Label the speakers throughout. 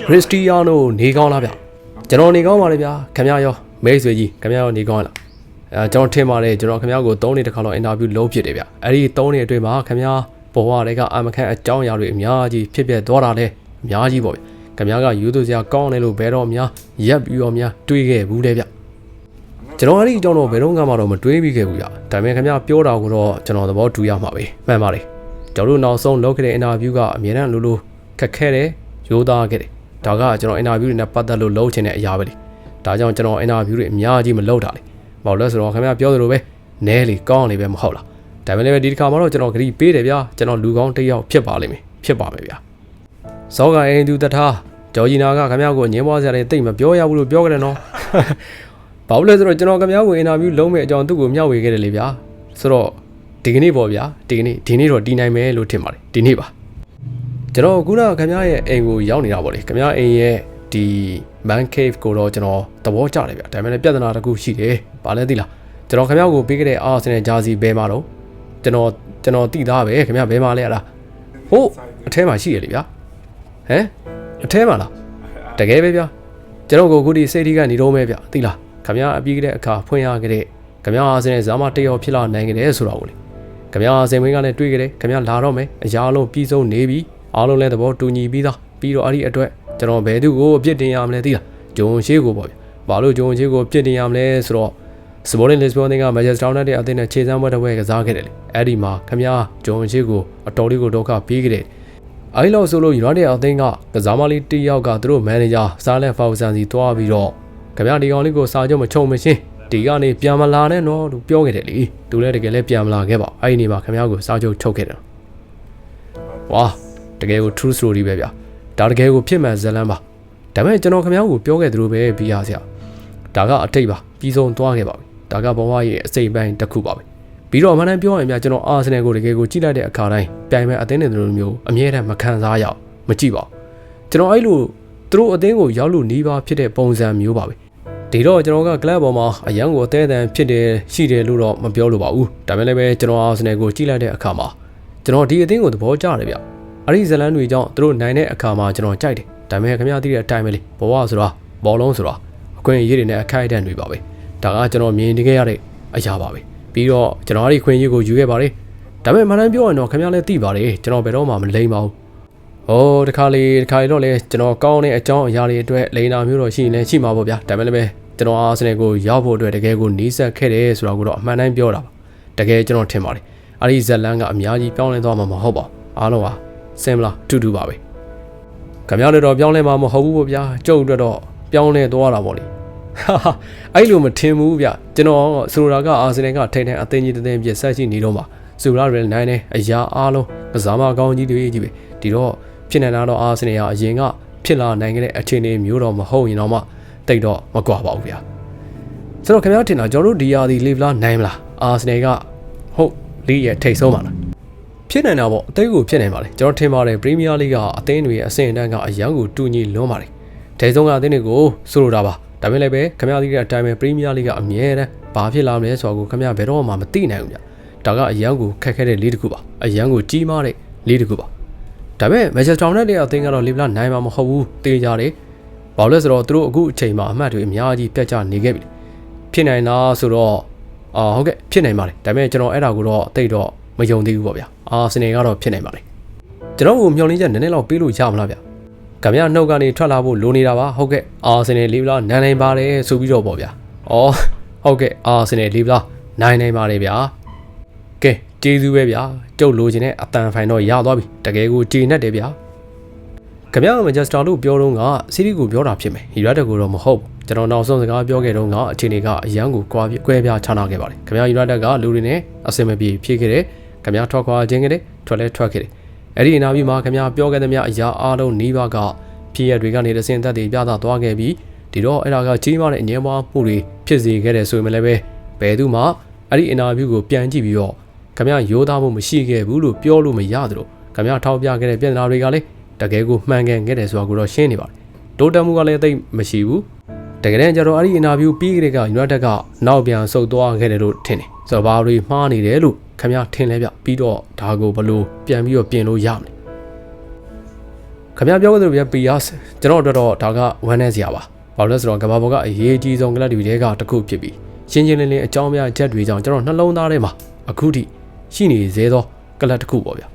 Speaker 1: Cristiano နေကောင်းလားဗျကျွန်တော်နေကောင်းပါလေဗျာခင်ဗျာရောမိတ်ဆွေကြီးခင်ဗျာရောနေကောင်းလားကျွန်တော်ထင်ပါတယ်ကျွန်တော်ခင်ဗျာကို3နှစ်တစ်ခါလောက်အင်တာဗျူးလုပ်ဖြစ်တယ်ဗျအဲ့ဒီ3နှစ်အတွင်းမှာခင်ဗျာဘဝတွေကအမခန့်အကြောင်းအရာတွေအများကြီးဖြစ်ပြသွားတာလေအများကြီးပေါ့ခင်ဗျာကယူသူစရာကောင်းတယ်လို့ဘယ်တော့မှရက်ပြီးတော့များတွေးခဲ့ဘူးလေဗျကျွန်တော်အဲ့ဒီအကြောင်းတော့ဘယ်တော့မှတော့မတွေးပြီးခဲ့ဘူးဗျဒါပေမဲ့ခင်ဗျာပြောတာကိုတော့ကျွန်တော်သဘောတူရမှာပဲမှန်ပါတယ်ကျွန်တော်တို့နောက်ဆုံးလုပ်ခဲ့တဲ့အင်တာဗျူးကအမြဲတမ်းလိုခက်ခဲတယ်ရိုးသားခဲ့တယ်ဒါကကျွန်တော်အင်တာဗျူးတွေနဲ့ပတ်သက်လို့လုပ်ချင်တဲ့အရာပဲလေဒါကြောင့်ကျွန်တော်အင်တာဗျူးတွေအများကြီးမလုပ်တာလေဘာလို့လဲဆိုတော့ခင်ဗျာပြောသလိုပဲနဲလေကောင်းလေပဲမဟုတ်လားဒါပေမဲ့လည်းဒီတစ်ခါမှတော့ကျွန်တော်ဂရီပေးတယ်ဗျာကျွန်တော်လူကောင်းတစ်ယောက်ဖြစ်ပါလိမ့်မယ်ဖြစ်ပါမယ်ဗျာစောကအိမ်သူတထားဂျော်ဂျီနာကခင်ဗျာကိုညင်းပွားစရာတွေတိတ်မပြောရဘူးလို့ပြောကြတယ်နော်ဘာလို့လဲဆိုတော့ကျွန်တော်ခင်ဗျာကိုအင်တာဗျူးလုံးမဲ့အကြောင်းသူ့ကိုမျှဝေခဲ့တယ်လေဗျာဆိုတော့ဒီကနေ့ပေါ့ဗျာဒီနေ့တော့တီးနိုင်မယ်လို့ထင်ပါတယ်ဒီနေ့ပါကျွန်တော်ခုနခင်ဗျားရဲ့အိမ်ကိုရောက်နေတာပေါ့လေခင်ဗျားအိမ်ရဲ့ဒီ man cave ကိုတော့ကျွန်တော်သဘောကျတယ်ဗျဒါပေမဲ့ပြဿနာတစ်ခုရှိတယ်ဘာလဲသိလားကျွန်တော်ခင်ဗျားကိုပေးခဲ့တဲ့ Arsenal jersey ဘယ်မှာတော့ကျွန်တော်တိသားပဲခင်ဗျားဘယ်မှာလဲလားဟုတ်အထဲမှာရှိရလေဗျာဟမ်အထဲမှာလားတကယ်ပဲဗျာကျွန်တော်ကိုခုဒီစိတ်ထိကနေတော့မဲဗျသိလားခင်ဗျားအပြီးခဲ့တဲ့အခါဖွင့်ရခဲ့တဲ့ခင်ဗျား Arsenal ဇာမတယောက်ဖြစ်လာနိုင်ခဲ့တယ်ဆိုတော့ကိုလေခင်ဗျား Arsenal ဝင်းကလည်းတွေ့ခဲ့တယ်ခင်ဗျားလာတော့မယ်အရာလုံးပြီးဆုံးနေပြီအားလုံးလည်းသဘောတူညီပြီးသားပြီးတော့အဲ့ဒီအတွက်ကျွန်တော်ဘယ်သူကိုအပြစ်တင်ရမလဲသိလားဂျုံရှိကိုပေါ့ဗျဘာလို့ဂျုံရှိကိုအပြစ်တင်ရမလဲဆိုတော့ Sporting Lisbon က Manchester United အသင်းနဲ့ခြေစမ်းပွဲတစ်ပွဲကစားခဲ့တယ်လေအဲ့ဒီမှာခင်ဗျားဂျုံရှိကိုအတော်လေးကိုဒုက္ခပေးခဲ့တယ်အဲ့လိုဆိုလို့ United အသင်းကကစားမလေးတစ်ယောက်ကသူတို့မန်နေဂျာစားလက်ဖောက်ဆန်စီတွားပြီးတော့ခင်ဗျားဒီကောင်လေးကိုစာချုပ်မချုံမရှင်းဒီကနေပြန်မလာနဲ့နော်လို့ပြောခဲ့တယ်လေသူလည်းတကယ်လည်းပြန်မလာခဲ့ပါအဲ့ဒီနေမှာခင်ဗျားကိုစာချုပ်ထုတ်ခဲ့တယ်ဝါတကယ်ကို true story ပဲဗျာဒါတကယ်ကိုဖြစ်မှန်ဇလန်းပါဒါပေမဲ့ကျွန်တော်ခင်ဗျားကိုပြောခဲ့သလိုပဲပြီးရစရာဒါကအထိတ်ပါပြီးဆုံးသွားခဲ့ပါပြီဒါကဘဝရဲ့အစိမ့်ပိုင်းတစ်ခုပါပဲပြီးတော့အမှန်တမ်းပြောရင်ဗျာကျွန်တော်အာဆင်နယ်ကိုတကယ်ကိုကြည့်လိုက်တဲ့အခါတိုင်းပြိုင်မဲ့အသင်းတွေလိုမျိုးအမြဲတမ်းမခံစားရအောင်မကြည့်ပါကျွန်တော်အဲ့လိုသူတို့အသင်းကိုရောက်လို့နီးပါဖြစ်တဲ့ပုံစံမျိုးပါပဲဒီတော့ကျွန်တော်ကကလပ်ပေါ်မှာအရန်ကိုအသေးအတန်ဖြစ်တယ်ရှိတယ်လို့တော့မပြောလို့ပါဘူးဒါပေမဲ့လည်းပဲကျွန်တော်အာဆင်နယ်ကိုကြည့်လိုက်တဲ့အခါမှာကျွန်တော်ဒီအသင်းကိုသဘောကျတယ်ဗျအဲ့ဒီဇလန်းတွေကြောင့်သူတို့နိုင်တဲ့အခါမှာကျွန်တော်ကြိုက်တယ်ဒါပေမဲ့ခင်ဗျားသိတဲ့အတိုင်းပဲလေဘဝဆိုတာဘောလုံးဆိုတာအခွင့်အရေးတွေနဲ့အခိုက်အတန့်တွေပါပဲဒါကကျွန်တော်မြင်နေခဲ့ရတဲ့အရာပါပဲပြီးတော့ကျွန်တော်အဲ့ဒီခွင့်ရေးကိုယူခဲ့ပါတယ်ဒါပေမဲ့မှန်တမ်းပြောရင်တော့ခင်ဗျားလည်းသိပါတယ်ကျွန်တော်ဘယ်တော့မှမလိမ့်ပါဘူးတခါလေတော့လေကျွန်တော်ကောင်းတဲ့အကြောင်းအရာတွေအတွက်လိန်နာမျိုးတော့ရှိရင်လည်းရှိမှာပေါ့ဗျာဒါပေမဲ့လည်းကျွန်တော်အာဆင်နယ်ကိုရောက်ဖို့အတွက်တကယ်ကိုနီးစပ်ခဲ့တယ်ဆိုတာကိုတော့အမှန်တမ်းပြောတာပါတကယ်ကျွန်တော်ထင်ပါတယ်အဲ့ဒီဇလန်းကအများကြီးပြောင်းလဲသွားမှာမဟုတ်ပါအားလုံးပါစင်မလားတူပါပဲခင်ဗျားတို့တော့ပြောင်းလဲမှာမဟုတ်ဘူးပေါ့ဗျာကျုပ်အတွက်တော့ပြောင်းလဲသွားတာပေါ့လေအဲ့လိုမထင်ဘူးဗျကျွန်တော်ဆိုလိုတာကအာဆင်နယ်ကထိန်ထိန်အသင်းကြီးတဲ့ပြည့်ဆက်ရှိနေတော့မှာဆိုလာရယ်နိုင်နေအရာအားလုံးကစားမကောင်းကြီးတွေကြီးပဲဒီတော့ဖြစ်နေတာတော့အာဆင်နယ်ကအရင်ကဖြစ်လာနိုင်တဲ့အခြေအနေမျိုးတော့မဟုတ်ရင်တော့မှတိတ်တော့မကွာပါဘူးဗျဆိုတော့ခင်ဗျားထင်တာကျွန်တော်တို့ဒီယာဒီလီဗလာနိုင်မလားအာဆင်နယ်ကဟုတ်လီရဲ့ထိတ်ဆုံးပါလားဖြစ်နေတာပေါ့အသေးကိုဖြစ်နေပါလေကျွန်တော်ထင်ပါတယ်ပရီးမီးယားလိကအသင်းတွေရဲ့အဆင့်အတန်းကအရန်ကိုတူညီလွန်းပါတယ်ဒဲဆုံးကအသင်းတွေကိုဆိုလိုတာပါဒါပေမဲ့လည်းပဲခင်ဗျားသိတဲ့အတိုင်းပဲပရီးမီးယားလိကအမြဲတမ်းဘာဖြစ်လာမလဲဆိုတာကိုခင်ဗျားဘယ်တော့မှမသိနိုင်ဘူးဗျဒါကအရန်ကိုခက်ခဲတဲ့လေးတစ်ခုပါအရန်ကိုကြီးမားတဲ့လေးတစ်ခုပါဒါပေမဲ့မန်ချက်စတာယူနိုက်တက်ရဲ့အသင်းကတော့လီဗလာနိုင်မှာမဟုတ်ဘူးတေးကြတယ်ဘာလို့လဲဆိုတော့သူတို့အခုအချိန်မှာအမှတ်တွေအများကြီးပြတ်ကျနေခဲ့ပြီဖြစ်နိုင်လားဆိုတော့ဟုတ်ကဲ့ဖြစ်နိုင်ပါတယ်ဒါပေမဲ့ကျွန်တော်အဲ့ဒါကိုတော့တိတ်တော့မယုံသေးဘူးပေါ့ဗျာအာဆင်နယ်ကတော့ဖြစ်နိုင်ပါလေကျွန်တော်ကိုမျှော်လင့်ချက်နည်းနည်းလောက်ပေးလို့ရမလားဗျခင်ဗျားနှုတ်ကနေထွက်လာဖို့လိုနေတာပါဟုတ်ကဲ့အာဆင်နယ်လီဗလာနိုင်ပါတယ်ဆိုပြီးတော့ပေါ့ဗျာဟုတ်ကဲ့အာဆင်နယ်လီဗလာနိုင်ပါတယ်ဗျာကဲကျေးဇူးပဲဗျာကျုပ်လိုချင်တဲ့အတန်ဖိုင်တော့ရသွားပြီတကယ်ကိုကျေနပ်တယ်ဗျာခင်ဗျားမန်ချက်စတာလို့ပြောတော့ကစီးရီးကိုပြောတာဖြစ်မယ်ယူနိုက်တက်ကိုတော့မဟုတ်ဘူးကျွန်တော်နောက်ဆုံးစကားပြောခဲ့တော့ကအခြေအနေကအရန်ကိုကွဲပြားခြားနာခဲ့ပါတယ်ခင်ဗျားယူနိုက်တက်ကလူတွေနဲ့အဆင်မပြေဖြစ်ခဲ့တယ်ခင်ဗျားထွက်ခွာခြင်းခဲ့တယ်ထွက်ခဲ့တယ်အဲ့ဒီအနာပြီးမှာခင်ဗျားပြောခဲ့သမျှအရာအားလုံးနှီးပါကဖြစ်ရတွေကနေတစင်သက်တွေပြသသွားခဲ့ပြီးဒီတော့အဲ့ဒါကကြီးမားတဲ့အငြင်းပွားမှုတွေဖြစ်စေခဲ့တယ်ဆိုရင်လည်းပဲဘယ်သူမှအဲ့ဒီအနာဗျူးကိုပြန်ကြည့်ပြီးတော့ခင်ဗျားရိုးသားမှုမရှိခဲ့ဘူးလို့ပြောလို့မရသလိုခင်ဗျားထောက်ပြခဲ့တဲ့ပြည်နာတွေကလည်းတကယ်ကိုမှန်ကန်ခဲ့တယ်ဆိုတာကိုတော့ရှင်းနေပါတယ်တိုးတက်မှုကလည်းသိမရှိဘူးတကယ်တမ်းကျတော့အဲ့ဒီအင်တာဗျူးပြီးကြတဲ့ကယူနိုက်တက်ကနောက်ပြန်ဆုတ်သွားခဲ့တယ်လို့ထင်တယ်ဆိုတော့ဘာတွေမှားနေတယ်လို့ခင်ဗျားထင်လဲဗျပြီးတော့ဒါကိုဘလို့ပြန်ပြီးတော့ပြင်လို့ရမလဲ ခင်ဗျားပြောခဲ့သလိုပဲ PS ကျွန်တော်တို့တော့ဒါကဝမ်းနေစရာပါဘာလို့လဲဆိုတော့ကဘာပေါ်ကအရေးကြီးဆုံးကလပ်တွေကတစ်ခုဖြစ်ပြီးရှင်းရှင်းလင်းလင်းအကြောင်းများချက်တွေကြောင့်ကျွန်တော်နှလုံးသားထဲမှာအခုထိရှိနေသေးသောကလပ်တစ်ခုပေါ့ဗျာ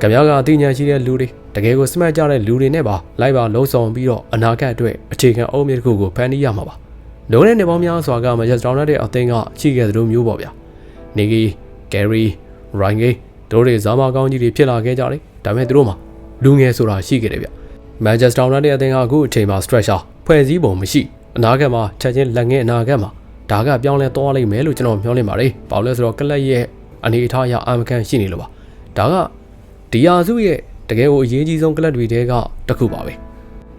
Speaker 1: ခင်ဗျားကအသိဉာဏ်ရှိတဲ့လူတွေတကယ်ကိုစမတ်ကြတဲ့လူတွေနဲ့ပါလိုက်ပါလုံးဆောင်ပြီးတော့အနာဂတ်အတွက်အခြေခံအုပ်မြစ်တစ်ခုကိုဖန်တီးရမှာပါလုံးတဲ့နေပေါင်းများစွာကမရက်စတောင်းတဲ့အသင်းကရှိခဲ့သလိုမျိုးပေါ့ဗျာနီဂီဂယ်ရီရိုင်းဂေတို့တွေဇာမာကောင်းကြီးတွေဖြစ်လာခဲ့ကြတယ်ဒါပေမဲ့သူတို့မှာလူငယ်ဆိုတာရှိခဲ့တယ်ဗျမန်ချက်စတာယူနိုက်တက်အသင်းကအခုအချိန်မှာ structure ဖွဲ့စည်းပုံမရှိအနာဂတ်မှာချက်ချင်းလက်ငင်းအနာဂတ်မှာဒါကပြောင်းလဲသွားလိမ့်မယ်လို့ကျွန်တော်ပြောနေပါတယ်ဘာလို့လဲဆိုတော့ကလပ်ရဲ့အနေအထားအရအာမခံရှိနေလို့ပါဒါကဒီယာစုရဲ့တကယ်ကိုအရေးကြီးဆုံးကလပ်တွေတဲကတစ်ခုပါပဲ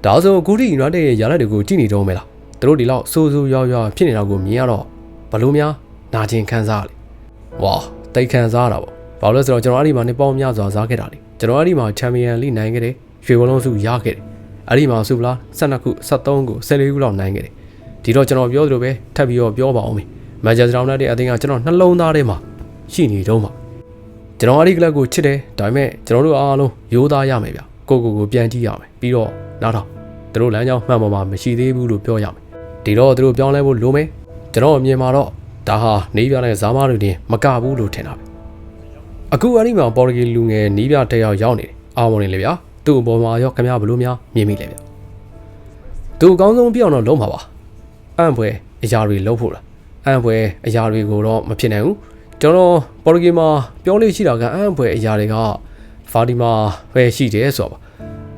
Speaker 1: ဒါဆိုအခုဒီယူနိုက်တက်ရဲ့ယာလက်တွေကိုကြည့်နေတော့မယ်လားသူတို့ဒီလောက်စိုးစိုးရွားရွားဖြစ်နေတာကိုမြင်ရတော့ဘလို့များနာကျင်ခံစားရလေဝါတိတ်ခံစားရတာပေါ့ဘာလို့လဲဆိုတော့ကျွန်တော်အဲ့ဒီမှာနေပေါင်းများစွာစားခဲ့တာလေကျွန်တော်အဲ့ဒီမှာချန်ပီယံလိနိုင်ခဲ့တယ်ရွှေဘောလုံးစုရခဲ့တယ်အဲ့ဒီမှာစုပလား12ခု73ခု14ခုလောက်နိုင်ခဲ့တယ်ဒီတော့ကျွန်တော်ပြောသလိုပဲထပ်ပြီးတော့ပြောပါအောင်မယ်မန်ချက်စတာယူနိုက်တက်အသင်းကကျွန်တော်နှလုံးသားထဲမှာရှိနေတော့မှာကျွန်တော်အဲ့ဒီကလပ်ကိုချစ်တယ်ဒါပေမဲ့ကျွန်တော်တို့အားလုံးရိုးသားရမယ်ဗျကိုပြန်ကြည့်ရမယ်ပြီးတော့နောက်တော့သူတို့လမ်းကြောင်းမှန်ပေါ်မှာမရှိသေးဘူးလို့ပြောရမယ်ဒီတော့သူတို့ပြောင်းလဲဖို့လိုမယ်ကျွန်တော်အမြင်မှာတော့ဒါဟာနေပြတဲ့ဇာမားတွေတင်မကဘူးလို့ထင်တာပဲအခုအဲ့ဒီမှာပေါ်တူဂီလူငယ်နီးပြတစ်ယောက်ရောက်နေတယ်အားမနေလေဗျာသူ့အပေါ်မှာရောခင်ဗျားဘလို့များမြင်မိလဲဗျသူအကောင်းဆုံးပြောင်းတော့လုံးပါပါအံ့ဖွယ်အရာတွေလုံးဖို့လားအံ့ဖွယ်အရာတွေကိုတော့မဖြစ်နိုင်ဘူးကျွန်တော်ပေါ်တူဂီမှာပြောလို့ရှိတာကအံ့ဖွယ်အရာတွေကဖာဒီမာပဲရှိတယ်ဆိုတော့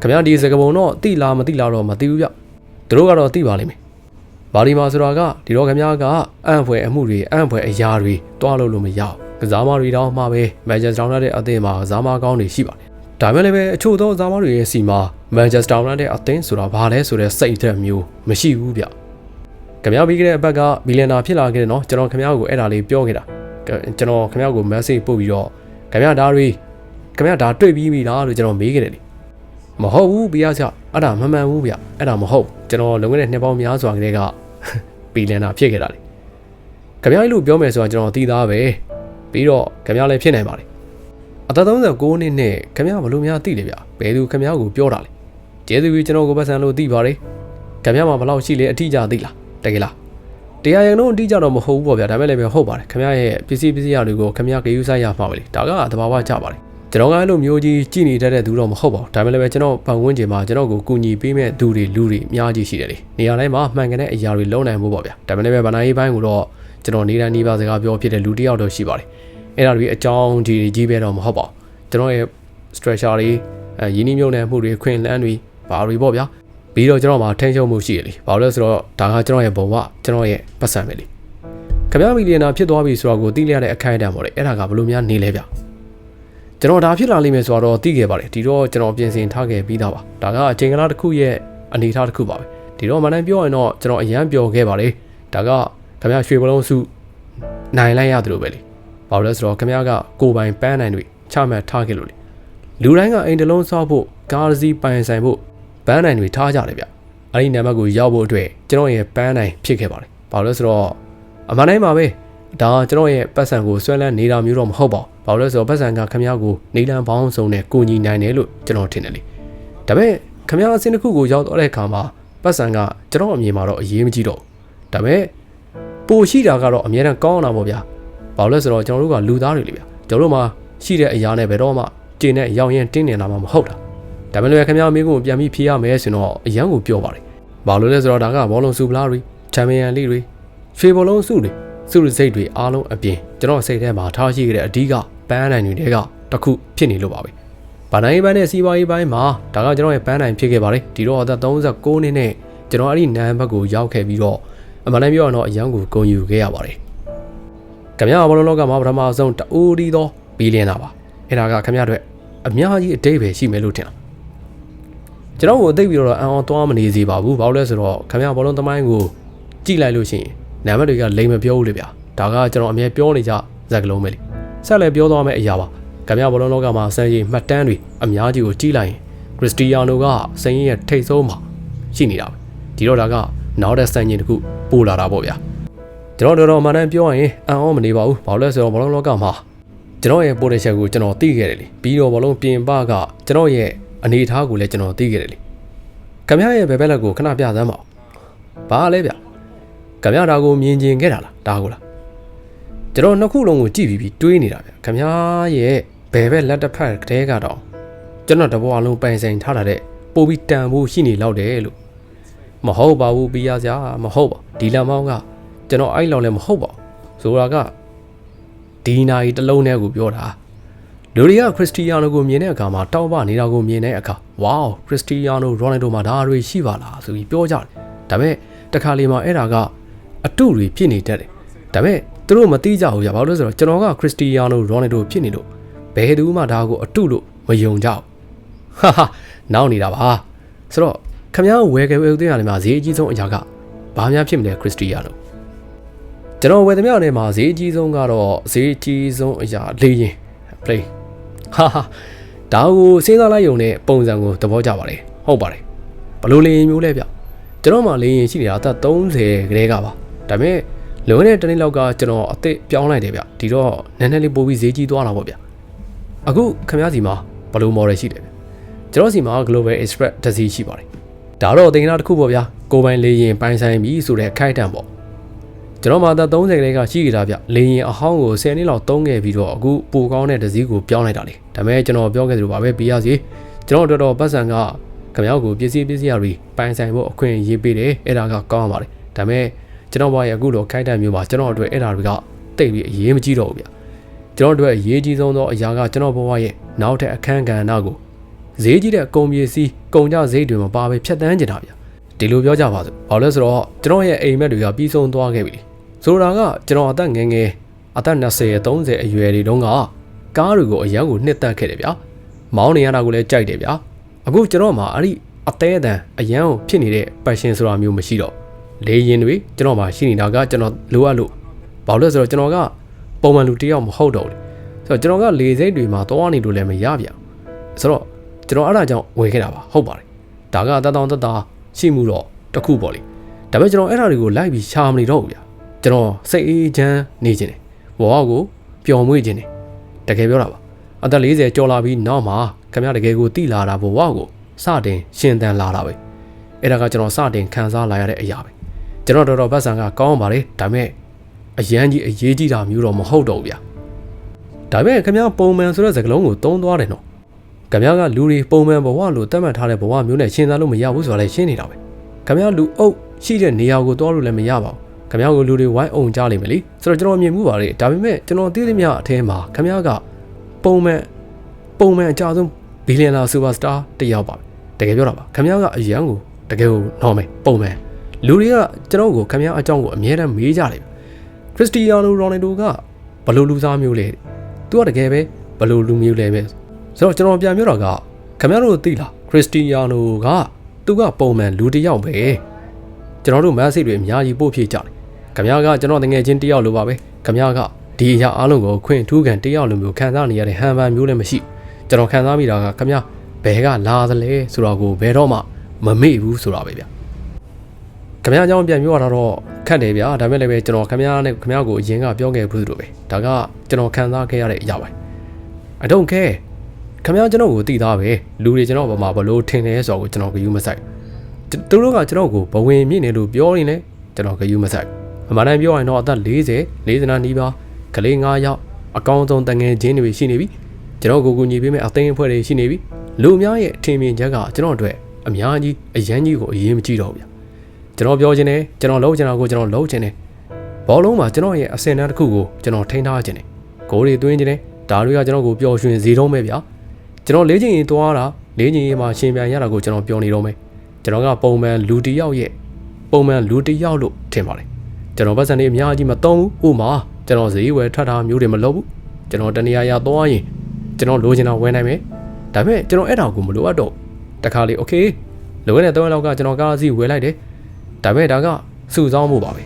Speaker 1: ခင်ဗျားဒီစကပုံတော့တိလားမတိလားတော့မသိဘူးဗျသူတို့ကတော့တိပါလိမ့်မယ်ဘာဒီမာဆိုတာကဒီတော့ခင်ဗျားကအံ့ဖွယ်အမှုတွေအံ့ဖွယ်အရာတွေတွားလို့မရဘူးကစားမတွေတောင်မှပဲမန်ချက်စတာယူနိုက်တက်အသင်းမှာကစားမကောင်းတွေရှိပါတယ်ဒါမဲ့လည်းပဲအချို့သောကစားမတွေရဲ့စီမှာမန်ချက်စတာယူနိုက်တက်အသင်းဆိုတာဘာလဲဆိုတဲ့စိတ်ဓာတ်မျိုးမရှိဘူးဗျခင်ဗျားပြီးခဲ့တဲ့အပတ်ကမီလီယံနာဖြစ်လာခဲ့တယ်နော်ကျွန်တော်ခင်ဗျားကိုအဲ့ဒါလေးပြောခဲ့တာကျွန်တော်ခင်ဗျားကို message ပို့ပြီးတော့ခင်ဗျားဒါတွေ့ပြီးပြီလားလို့ကျွန်တော်မေးခဲ့တယ်လေမဟုတ်ဘူးပြရချအဲ့ဒါမမှန်ဘူးဗျအဲ့ဒါမဟုတ်ကျွန်တော်လုံခဲ့တဲ့နှစ်ပေါင်းများစွာကလေးကမီလီယံနာဖြစ်ခဲ့တာလေခင်ဗျားလို့ပြောမယ်ဆိုတော့ကျွန်တော်သိသားပဲပြီးတော့ခင်ဗျားလည်းဖြစ်နိုင်ပါလေအသက်39နှစ်နဲ့ခင်ဗျားဘလို့များသိလေဗျဘယ်သူခင်ဗျားကိုပြောတာလဲကျေးဇူးကြီးကျွန်တော်ကိုပတ်စံလို့သိပါတယ်ခင်ဗျားမှာဘလောက်ရှိလဲအထီးကြသိလားတကယ်လားတရားရင်တော့အထီးကြတော့မဟုတ်ဘူးပေါ့ဗျာဒါမဲ့လည်းပဲဟုတ်ပါတယ်ခင်ဗျားရဲ့ပစ္စည်းရတွေကိုခင်ဗျားဂရုစိုက်ရမှာပဲလေဒါကသဘာဝကျပါတယ်ကျွန်တော်ကအဲ့လိုမျိုးကြီးကြည်နေတတ်တဲ့သူတော့မဟုတ်ပါဘူးဒါမဲ့လည်းပဲကျွန်တော်ပတ်ဝန်းကျင်မှာကျွန်တော်ကိုကူညီပေးမဲ့သူတွေလူတွေအများကြီးရှိတယ်လေနေရာတိုင်းမှာမှန်ကန်တဲ့အရာတွေလုံးနိုင်ဖို့ပေါ့ဗျာဒါမဲ့လည်းပဲဗနာရေးပိုင်းကိုတော့ကျွန်တော်နေတိုင်းနေပါစကားပြောဖြစ်တဲ့လူတစ်ယောက်တော့ရှိပါတယ်အဲ့ဒါတွေအကြောင်းကြီးပဲတော့မဟုတ်ပါဘူးကျွန်တော်ရဲ့ structure တွေရင်းနှီးမြှုပ်နှံမှုတွေခွင့်လန်းတွေဘာတွေပေါ့ဗျာပြီးတော့ကျွန်တော်မှာထိန်းချုပ်မှုရှိရလေဘာလို့လဲဆိုတော့ဒါကကျွန်တော်ရဲ့ဘဝကျွန်တော်ရဲ့ပတ်စံပဲလေခင်ဗျားမီလီယံနာဖြစ်သွားပြီဆိုတော့ကိုသိလျက်တဲ့အခိုင်အတန့်ပေါ့လေအဲ့ဒါကဘယ်လိုများနေလဲဗျကျွန်တော်ဒါဖြစ်လာလိမ့်မယ်ဆိုတော့သိခဲ့ပါတယ်ဒီတော့ကျွန်တော်ပြင်ဆင်ထားခဲ့ပြီးသားပါဒါကအချိန်ကလာတစ်ခုရဲ့အနေအထားတစ်ခုပါပဲဒီတော့မနိုင်ပြောရင်တော့ကျွန်တော်အရန်ပျော်ခဲ့ပါလေဒါကခင်ဗျားရွှေဘလုံးစုနိုင်လိုက်ရတယ်လို့ပဲလေဘာလို့လဲဆိုတော့ခင်ဗျားကကိုပိုင်ပန်းနိုင်တွေချမှတ်ထားခဲ့လို့လေလူတိုင်းကအိမ်တလုံးဆောက်ဖို့ကားစီးပိုင်ဆိုင်ဖို့ပန်းနိုင်တွေထားကြတယ်ဗျအဲ့ဒီနံပါတ်ကိုရောက်ဖို့အတွက်ကျွန်တော်ရဲ့ပန်းနိုင်ဖြစ်ခဲ့ပါတယ်ဘာလို့လဲဆိုတော့အမှန်တိုင်းပါပဲဒါကျွန်တော်ရဲ့ပတ်စံကိုဆွဲလန်းနေတာမျိုးတော့မဟုတ်ပါဘူးဘာလို့လဲဆိုတော့ပတ်စံကခင်ဗျားကိုနေလန်ပေါင်းစုံနဲ့ကိုညီနိုင်တယ်လို့ကျွန်တော်ထင်တယ်လေဒါပေမဲ့ခင်ဗျားအစင်းတစ်ခုကိုရောက်တော့တဲ့အခါမှာပတ်စံကကျွန်တော်အမြင်မှာတော့အရေးမကြီးတော့ဘူးဒါပေမဲ့ပိုရှိတာကတော့အများနဲ့ကောင်းတာပေါ့ဗျာဘာလို့လဲဆိုတော့ကျွန်တော်တို့ကလူသားတွေလေဗျာကျွန်တော်တို့မှာရှိတဲ့အရာနဲ့ဘယ်တော့မှကျင်းနဲ့ရောင်ရင်တင်းနေတာမှမဟုတ်တာဒါပေမဲ့ခင်ဗျားမင်းကိုပြန်ပြီးဖြေရမယ်ဆိုတော့အရန်ကိုပြောပါတယ်ဘာလို့လဲဆိုတော့ဒါကဘောလုံးစုပလားတွေချန်ပီယံလိတွေရွှေဘောလုံးစုတွေစုရစိတ်တွေအားလုံးအပြင်ကျွန်တော်စိတ်ထဲမှာထားရှိခဲ့တဲ့အဓိကပန်းနိုင်တွေကတစ်ခုဖြစ်နေလို့ပါပဲဗန်နိုင်ဘန်းနဲ့စီးပွားရေးပိုင်းမှာဒါကကျွန်တော်ရဲ့ပန်းနိုင်ဖြစ်ခဲ့ပါတယ်ဒီတော့အသက်39နှစ်နဲ့ကျွန်တော်အဲ့ဒီနန်းဘက်ကိုရောက်ခဲ့ပြီးတော့အမှန်တမ်းပြောရတော့အရန်ကိုဂုဏ်ယူခဲ့ရပါတယ်ခင်ဗျားဘောလုံးလောကမှာပထမဆုံးတအိုးဒီသောဘီလီယံနာပါအဲ့ဒါကခင်ဗျားတို့အများကြီးအတိတ်ပဲရှိမယ်လို့ထင်တာကျွန်တော်ကိုသိပြီးတော့အံ့အောင်သွားမနေစေပါဘူးဘာလို့လဲဆိုတော့ခင်ဗျားဘောလုံးသမိုင်းကိုကြည့်လိုက်လို့ရှိရင်နာမည်တွေကလိမ်မပြောဘူးလေဗျာဒါကကျွန်တော်အမြဲပြောနေကြဇက်ကလုံးပဲလေဆက်လည်းပြောသွားမယ့်အရာပါခင်ဗျားဘောလုံးလောကမှာစံရည်မှတ်တမ်းတွေအများကြီးကိုကြည့်လိုက်ရင်ခရစ္စတီယာနိုကစံရည်ရဲ့ထိပ်ဆုံးမှာရှိနေတာပဲဒီတော့ဒါကနောက်တဲ့စံရည်တစ်ခုပို့လာတာပေါ့ဗျာကျွန်တော်တော်မှန်တမ်းပြောရင်အံ့ဩမနေပါဘူးဘာလို့လဲဆိုတော့ဘောလုံးလောကမှာကျွန်တော်ရဲ့ potential ကိုကျွန်တော်သိခဲ့တယ်လေပြီးတော့ဘောလုံးပြင်ပကကျွန်တော်ရဲ့ အနေထားကိုလည်းကျွန်တော်သိခဲ့တယ်လေခင်ဗျားရဲ့ဘယ်ဘက်လက်ကိုခဏပြသမ်းပါဘာလဲဗျခင်ဗျားဒါကိုမြင်ကျင်ခဲ့တာလားဒါကိုလားကျွန်တော်နှစ်ခုလုံးကိုကြည့်ပြီးတွေးနေတာဗျခင်ဗျားရဲ့ဘယ်ဘက်လက်တစ်ဖက်တည်းကတော့ကျွန်တော်တဘွားလုံးပိုင်ဆိုင်ထားတဲ့ပို့ပြီးတန်ဖို့ရှိနေလောက်တယ်လို့မဟုတ်ပါဘူးပြရစရာမဟုတ်ပါဒီလမောင်းကကျွန်တော်အဲ့လောက်လည်းမဟုတ်ပါဆိုတာကဒီနာရီတစ်လုံးနဲ့ကိုပြောတာလူတွေကခရစ္စတီယာနိုကိုမြင်တဲ့အခါမှာတောက်ပနေတာကိုမြင်တဲ့အခါဝေါခရစ္စတီယာနိုရိုနယ်ဒိုမှာဒါတွေရှိပါလားဆိုပြီးပြောကြတယ်ဒါပေမဲ့တခါလေမှာအဲ့ဒါကအတုတွေဖြစ်နေတတ်တယ်ဒါပေမဲ့သူတို့မသိကြဘူးကြာဘာလို့လဲဆိုတော့ကျွန်တော်ကခရစ္စတီယာနိုရိုနယ်ဒိုဖြစ်နေလို့ဘယ်သူမှဒါကိုအတုလို့မယုံကြဘူးဟာဟာနောက်နေတာပါဆိုတော့ခင်ဗျားဝယ်ကြဝယ်သေးရတယ်မှာဈေးအကြီးဆုံးအရာကဘာများဖြစ်မလဲခရစ္စတီယာနိုကျွန်တော်ဝယ်သမျှနဲ့မှာဈေးအကြီးဆုံးကတော့ဈေးအကြီးဆုံးအရာလေရင် play ဟာဟာဒါကိုစဉ်းစားလိုက်ရုံနဲ့ပုံစံကိုသဘောကျပါလေဟုတ်ပါတယ်ဘလို့လေရင်မျိုးလဲဗျကျွန်တော်မှလေရင်ရှိနေတာအသက်30ခရဲကပါဒါပေမဲ့လွန်ခဲ့တဲ့တနေ့လောက်ကကျွန်တော်အသက်ပြောင်းလိုက်တယ်ဗျဒီတော့နည်းနည်းလေးပို့ပြီးဈေးကြီးသွားတာပေါ့ဗျအခုခင်ဗျားစီမှာဘလို့ model ရှိတယ်ဗျကျွန်တော်စီမှာ Global Express တစ်စီးရှိပါတယ်ဒါတော့တင်္ဂနာတစ်ခုပေါ့ဗျာကိုပိုင်လေရင်ပိုင်ဆိုင်ပြီဆိုတဲ့ခိုက်တန်ပေါ့ကျွန်တော်မှသာ30ခရဲကရှိကြတာဗျလေရင်အဟောင်းကို10နှစ်လောက်သုံးခဲ့ပြီးတော့အခုပိုကောင်းတဲ့တစ်စီးကိုပြောင်းလိုက်တာလေဒါပေမဲ့ကျွန်တော်ပြောခဲ့သလိုပါပဲပြရစီကျွန်တော်တော်ပတ်စံကခင်ဗျားကိုပစ္စည်းရတွေပိုင်ဆိုင်ဖို့အခွင့်အရေးပေးတယ်အဲ့ဒါကကောင်းပါတယ်ဒါပေမဲ့ကျွန်တော်ဘာရဲ့အခုလိုခိုက်တန်မျိုးမှာကျွန်တော်အတွက်အဲ့ဒါတွေကတိတ်ပြီးအရေးမကြီးတော့ဘူးဗျကျွန်တော်တို့အရေးကြီးဆုံးသောအရာကကျွန်တော်ဘဝရဲ့နောက်ထပ်အခန်းကဏ္ဍကိုဈေးကြီးတဲ့ကုန်ပစ္စည်းကုန်ကြဈေးတွေမှာပါပဲဖြတ်တန်းကြတာဗျဒီလိုပြောကြပါစို့ဘာလို့လဲဆိုတော့ကျွန်တော်ရဲ့အိမ်မက်တွေကပြီးဆုံးသွားခဲ့ပြီဆိုတာကကျွန်တော်အသက်ငယ်ငယ်အသက်20 30အရွယ်တွေတုန်းကကားတွေကိုအရန်ကိုနှစ်သက်ခဲ့တယ်ဗျာမောင်းနေရတာကိုလည်းကြိုက်တယ်ဗျာအခုကျွန်တော်မှာအဲ့ဒီအသေးအတန်အရန်ကိုဖြစ်နေတဲ့ passion ဆိုတာမျိုးမရှိတော့လေရင်တွေကျွန်တော်မှာရှိနေတာကကျွန်တော်လိုအပ်လို့ဘာလို့လဲဆိုတော့ကျွန်တော်ကပုံမှန်လူတယောက်မဟုတ်တော့ဘူးဆိုတော့ကျွန်တော်ကလေစိတ်တွေမှာသွားနေလို့လည်းမရဗျဆိုတော့ကျွန်တော်အဲ့ဒါကြောင့်ဝယ်ခဲ့တာပါဟုတ်ပါတယ်ဒါကတတောင်ရှိမှုတော့တခုပေါ့လေဒါပေမဲ့ကျွန်တော်အဲ့ဒါတွေကိုလိုက်ပြီးရှာမနေတော့ဘူးဗျကျွန်တော်စိတ်အေးချမ်းနေခြင်းတယ်ဘဝကိုပျော်မွေ့ခြင်းတယ်တကယ်ပြောတာပါအသက်40ကျော်လာပြီးနောက်မှာခင်ဗျားတကယ်ကိုတိလာတာဘဝကိုစတင်ရှင်သန်လာတာပဲအဲ့ဒါကကျွန်တော်စတင်ခံစားလာရတဲ့အရာပဲကျွန်တော်တော်ပတ်စံကကောင်းပါလေဒါပေမဲ့အရန်ကြီးအရေးကြီးတာမျိုးတော့မဟုတ်တော့ဘူးဗျဒါပေမဲ့ခင်ဗျားပုံမှန်ဆိုတဲ့စကားလုံးကိုသုံးသွားတယ်နော်ခင်ဗျားကလူတွေပုံမှန်ဘဝလို့သတ်မှတ်ထားတဲ့ဘဝမျိုးနဲ့ရှင်းသားလို့မရဘူးဆိုတာလည်းရှင်းနေတာပဲခင်ဗျားလူအုပ်ရှိတဲ့နေရာကိုသွားလို့လည်းမရပါဘူးခင်ဗျားကိုလူတွေဝိုင်းအောင်ကြားလိမ့်မယ်လေဆိုတော့ကျွန်တော်မြင်မှုပါလေဒါပေမဲ့ကျွန်တော်သိသမျှအထဲမှာခင်ဗျားကပုံမှန်အကြဆုံးဘီလီယံနာစူပါစတာတယောက်ပါတကယ်ပြောတာပါခင်ဗျားကအရန်ကိုတကယ်ကိုနော်မယ်ပုံမှန်လူတွေကကျွန်တော်ကိုခင်ဗျားအကြောင်းကိုအမြဲတမ်းမေးကြတယ်ခရစ္စတီယာနိုရိုနယ်ဒိုကဘယ်လိုလူစားမျိုးလဲသူကတကယ်ပဲဘယ်လိုလူမျိုးလဲပဲဆိုတော့ကျွန်တော်ပြန်ပြောတာကခင်ဗျားတို့သိလားခရစ္စတီယာနိုကသူကပုံမှန်လူတစ်ယောက်ပဲကျွန်တော်တို့မက်ဆေ့တွေအများကြီးပို့ဖြည့်ကြတယ်ခင်ဗျားကကျွန်တော်တငယ်ချင်းတစ်ယောက်လိုပါပဲခင်ဗျားကဒီအရာအားလုံးကိုခွင့်ထူးခံတစ်ယောက်လိုမျိုးခံစားနေရတဲ့ဟန်ပန်မျိုးလည်းမရှိကျွန်တော်ခံစားမိတာကခင်ဗျားဘယ်ကလာသလဲဆိုတော့ကိုဘယ်တော့မှမမေ့ဘူးဆိုတာပဲဗျခင်ဗျားအကြောင်းပြန်ပြောရတာတော့ခက်တယ်ဗျာဒါပေမဲ့လည်းပဲကျွန်တော်ခင်ဗျားနဲ့ခင်ဗျားကိုအရင်ကပြောခဲ့ဘူးလို့ပဲဒါကကျွန်တော်ခံစားခဲ့ရတဲ့အရာပဲ I don't care ခင်ဗျားကျွန်တော်ကိုတည်သားပဲလူတွေကျွန်တော်ဘာမှဘလို့ထင်လဲဆိုတော့ကျွန်တော်ဂယူးမဆိုင်သူတို့ကကျွန်တော်ကိုဘဝင်မြင့်နေလို့ပြောနေလဲကျွန်တော်ဂယူးမဆိုင်အမှန်တမ်းပြောရင်တော့အသက်40နာနီးပါးကလေး9ယောက်အကောင်းဆုံးတငယ်ချင်းတွေရှိနေပြီကျွန်တော်ကိုညီပေးမဲ့အသိအဖွဲ့တွေရှိနေပြီလူအများရဲ့အထင်မြင်ချက်ကကျွန်တော်အတွက်အများကြီးအရန်ကြီးကိုအရေးမကြီးတော့ဘူးဗျကျွန်တော်ပြောချင်တယ်ကျွန်တော်လုပ်ချင်တာကိုကျွန်တော်လုပ်ချင်တယ်ဘောလုံးမှာကျွန်တော်ရဲ့အစင်တန်းတစ်ခုကိုကျွန်တော်ထိန်းထားချင်တယ်ဂိုးတွေသွင်းချင်တယ်ဒါတွေကကျွန်တော်ကိုပျော်ရွှင်စေတော့မယ်ဗျကျွန်တော်လေးချင်ရင်သွားတာလေးချင်ရင်မှရှင်ပြန်ရတာကိုကျွန်တော်ပြောနေတော့မယ်ကျွန်တော်ကပုံမှန်လူတစ်ယောက်လို့ထင်ပါတယ်ကျွန်တော်ပတ်စံတွေအများကြီးမသုံးဘူးဥမာကျွန်တော်ဈေးဝယ်ထွက်တာမျိုးတွေမလုပ်ဘူးကျွန်တော်တနေရာရာသွားရင်ကျွန်တော်လိုချင်တာဝယ်နိုင်မယ်ဒါပေမဲ့ကျွန်တော်အဲ့ဒါကိုမလိုအပ်တော့တခါလေโอเคလိုရတဲ့3ရက်လောက်ကကျွန်တော်ကားစီဝယ်လိုက်တယ်ဒါပေမဲ့ဒါကစုဆောင်းမှုပါပ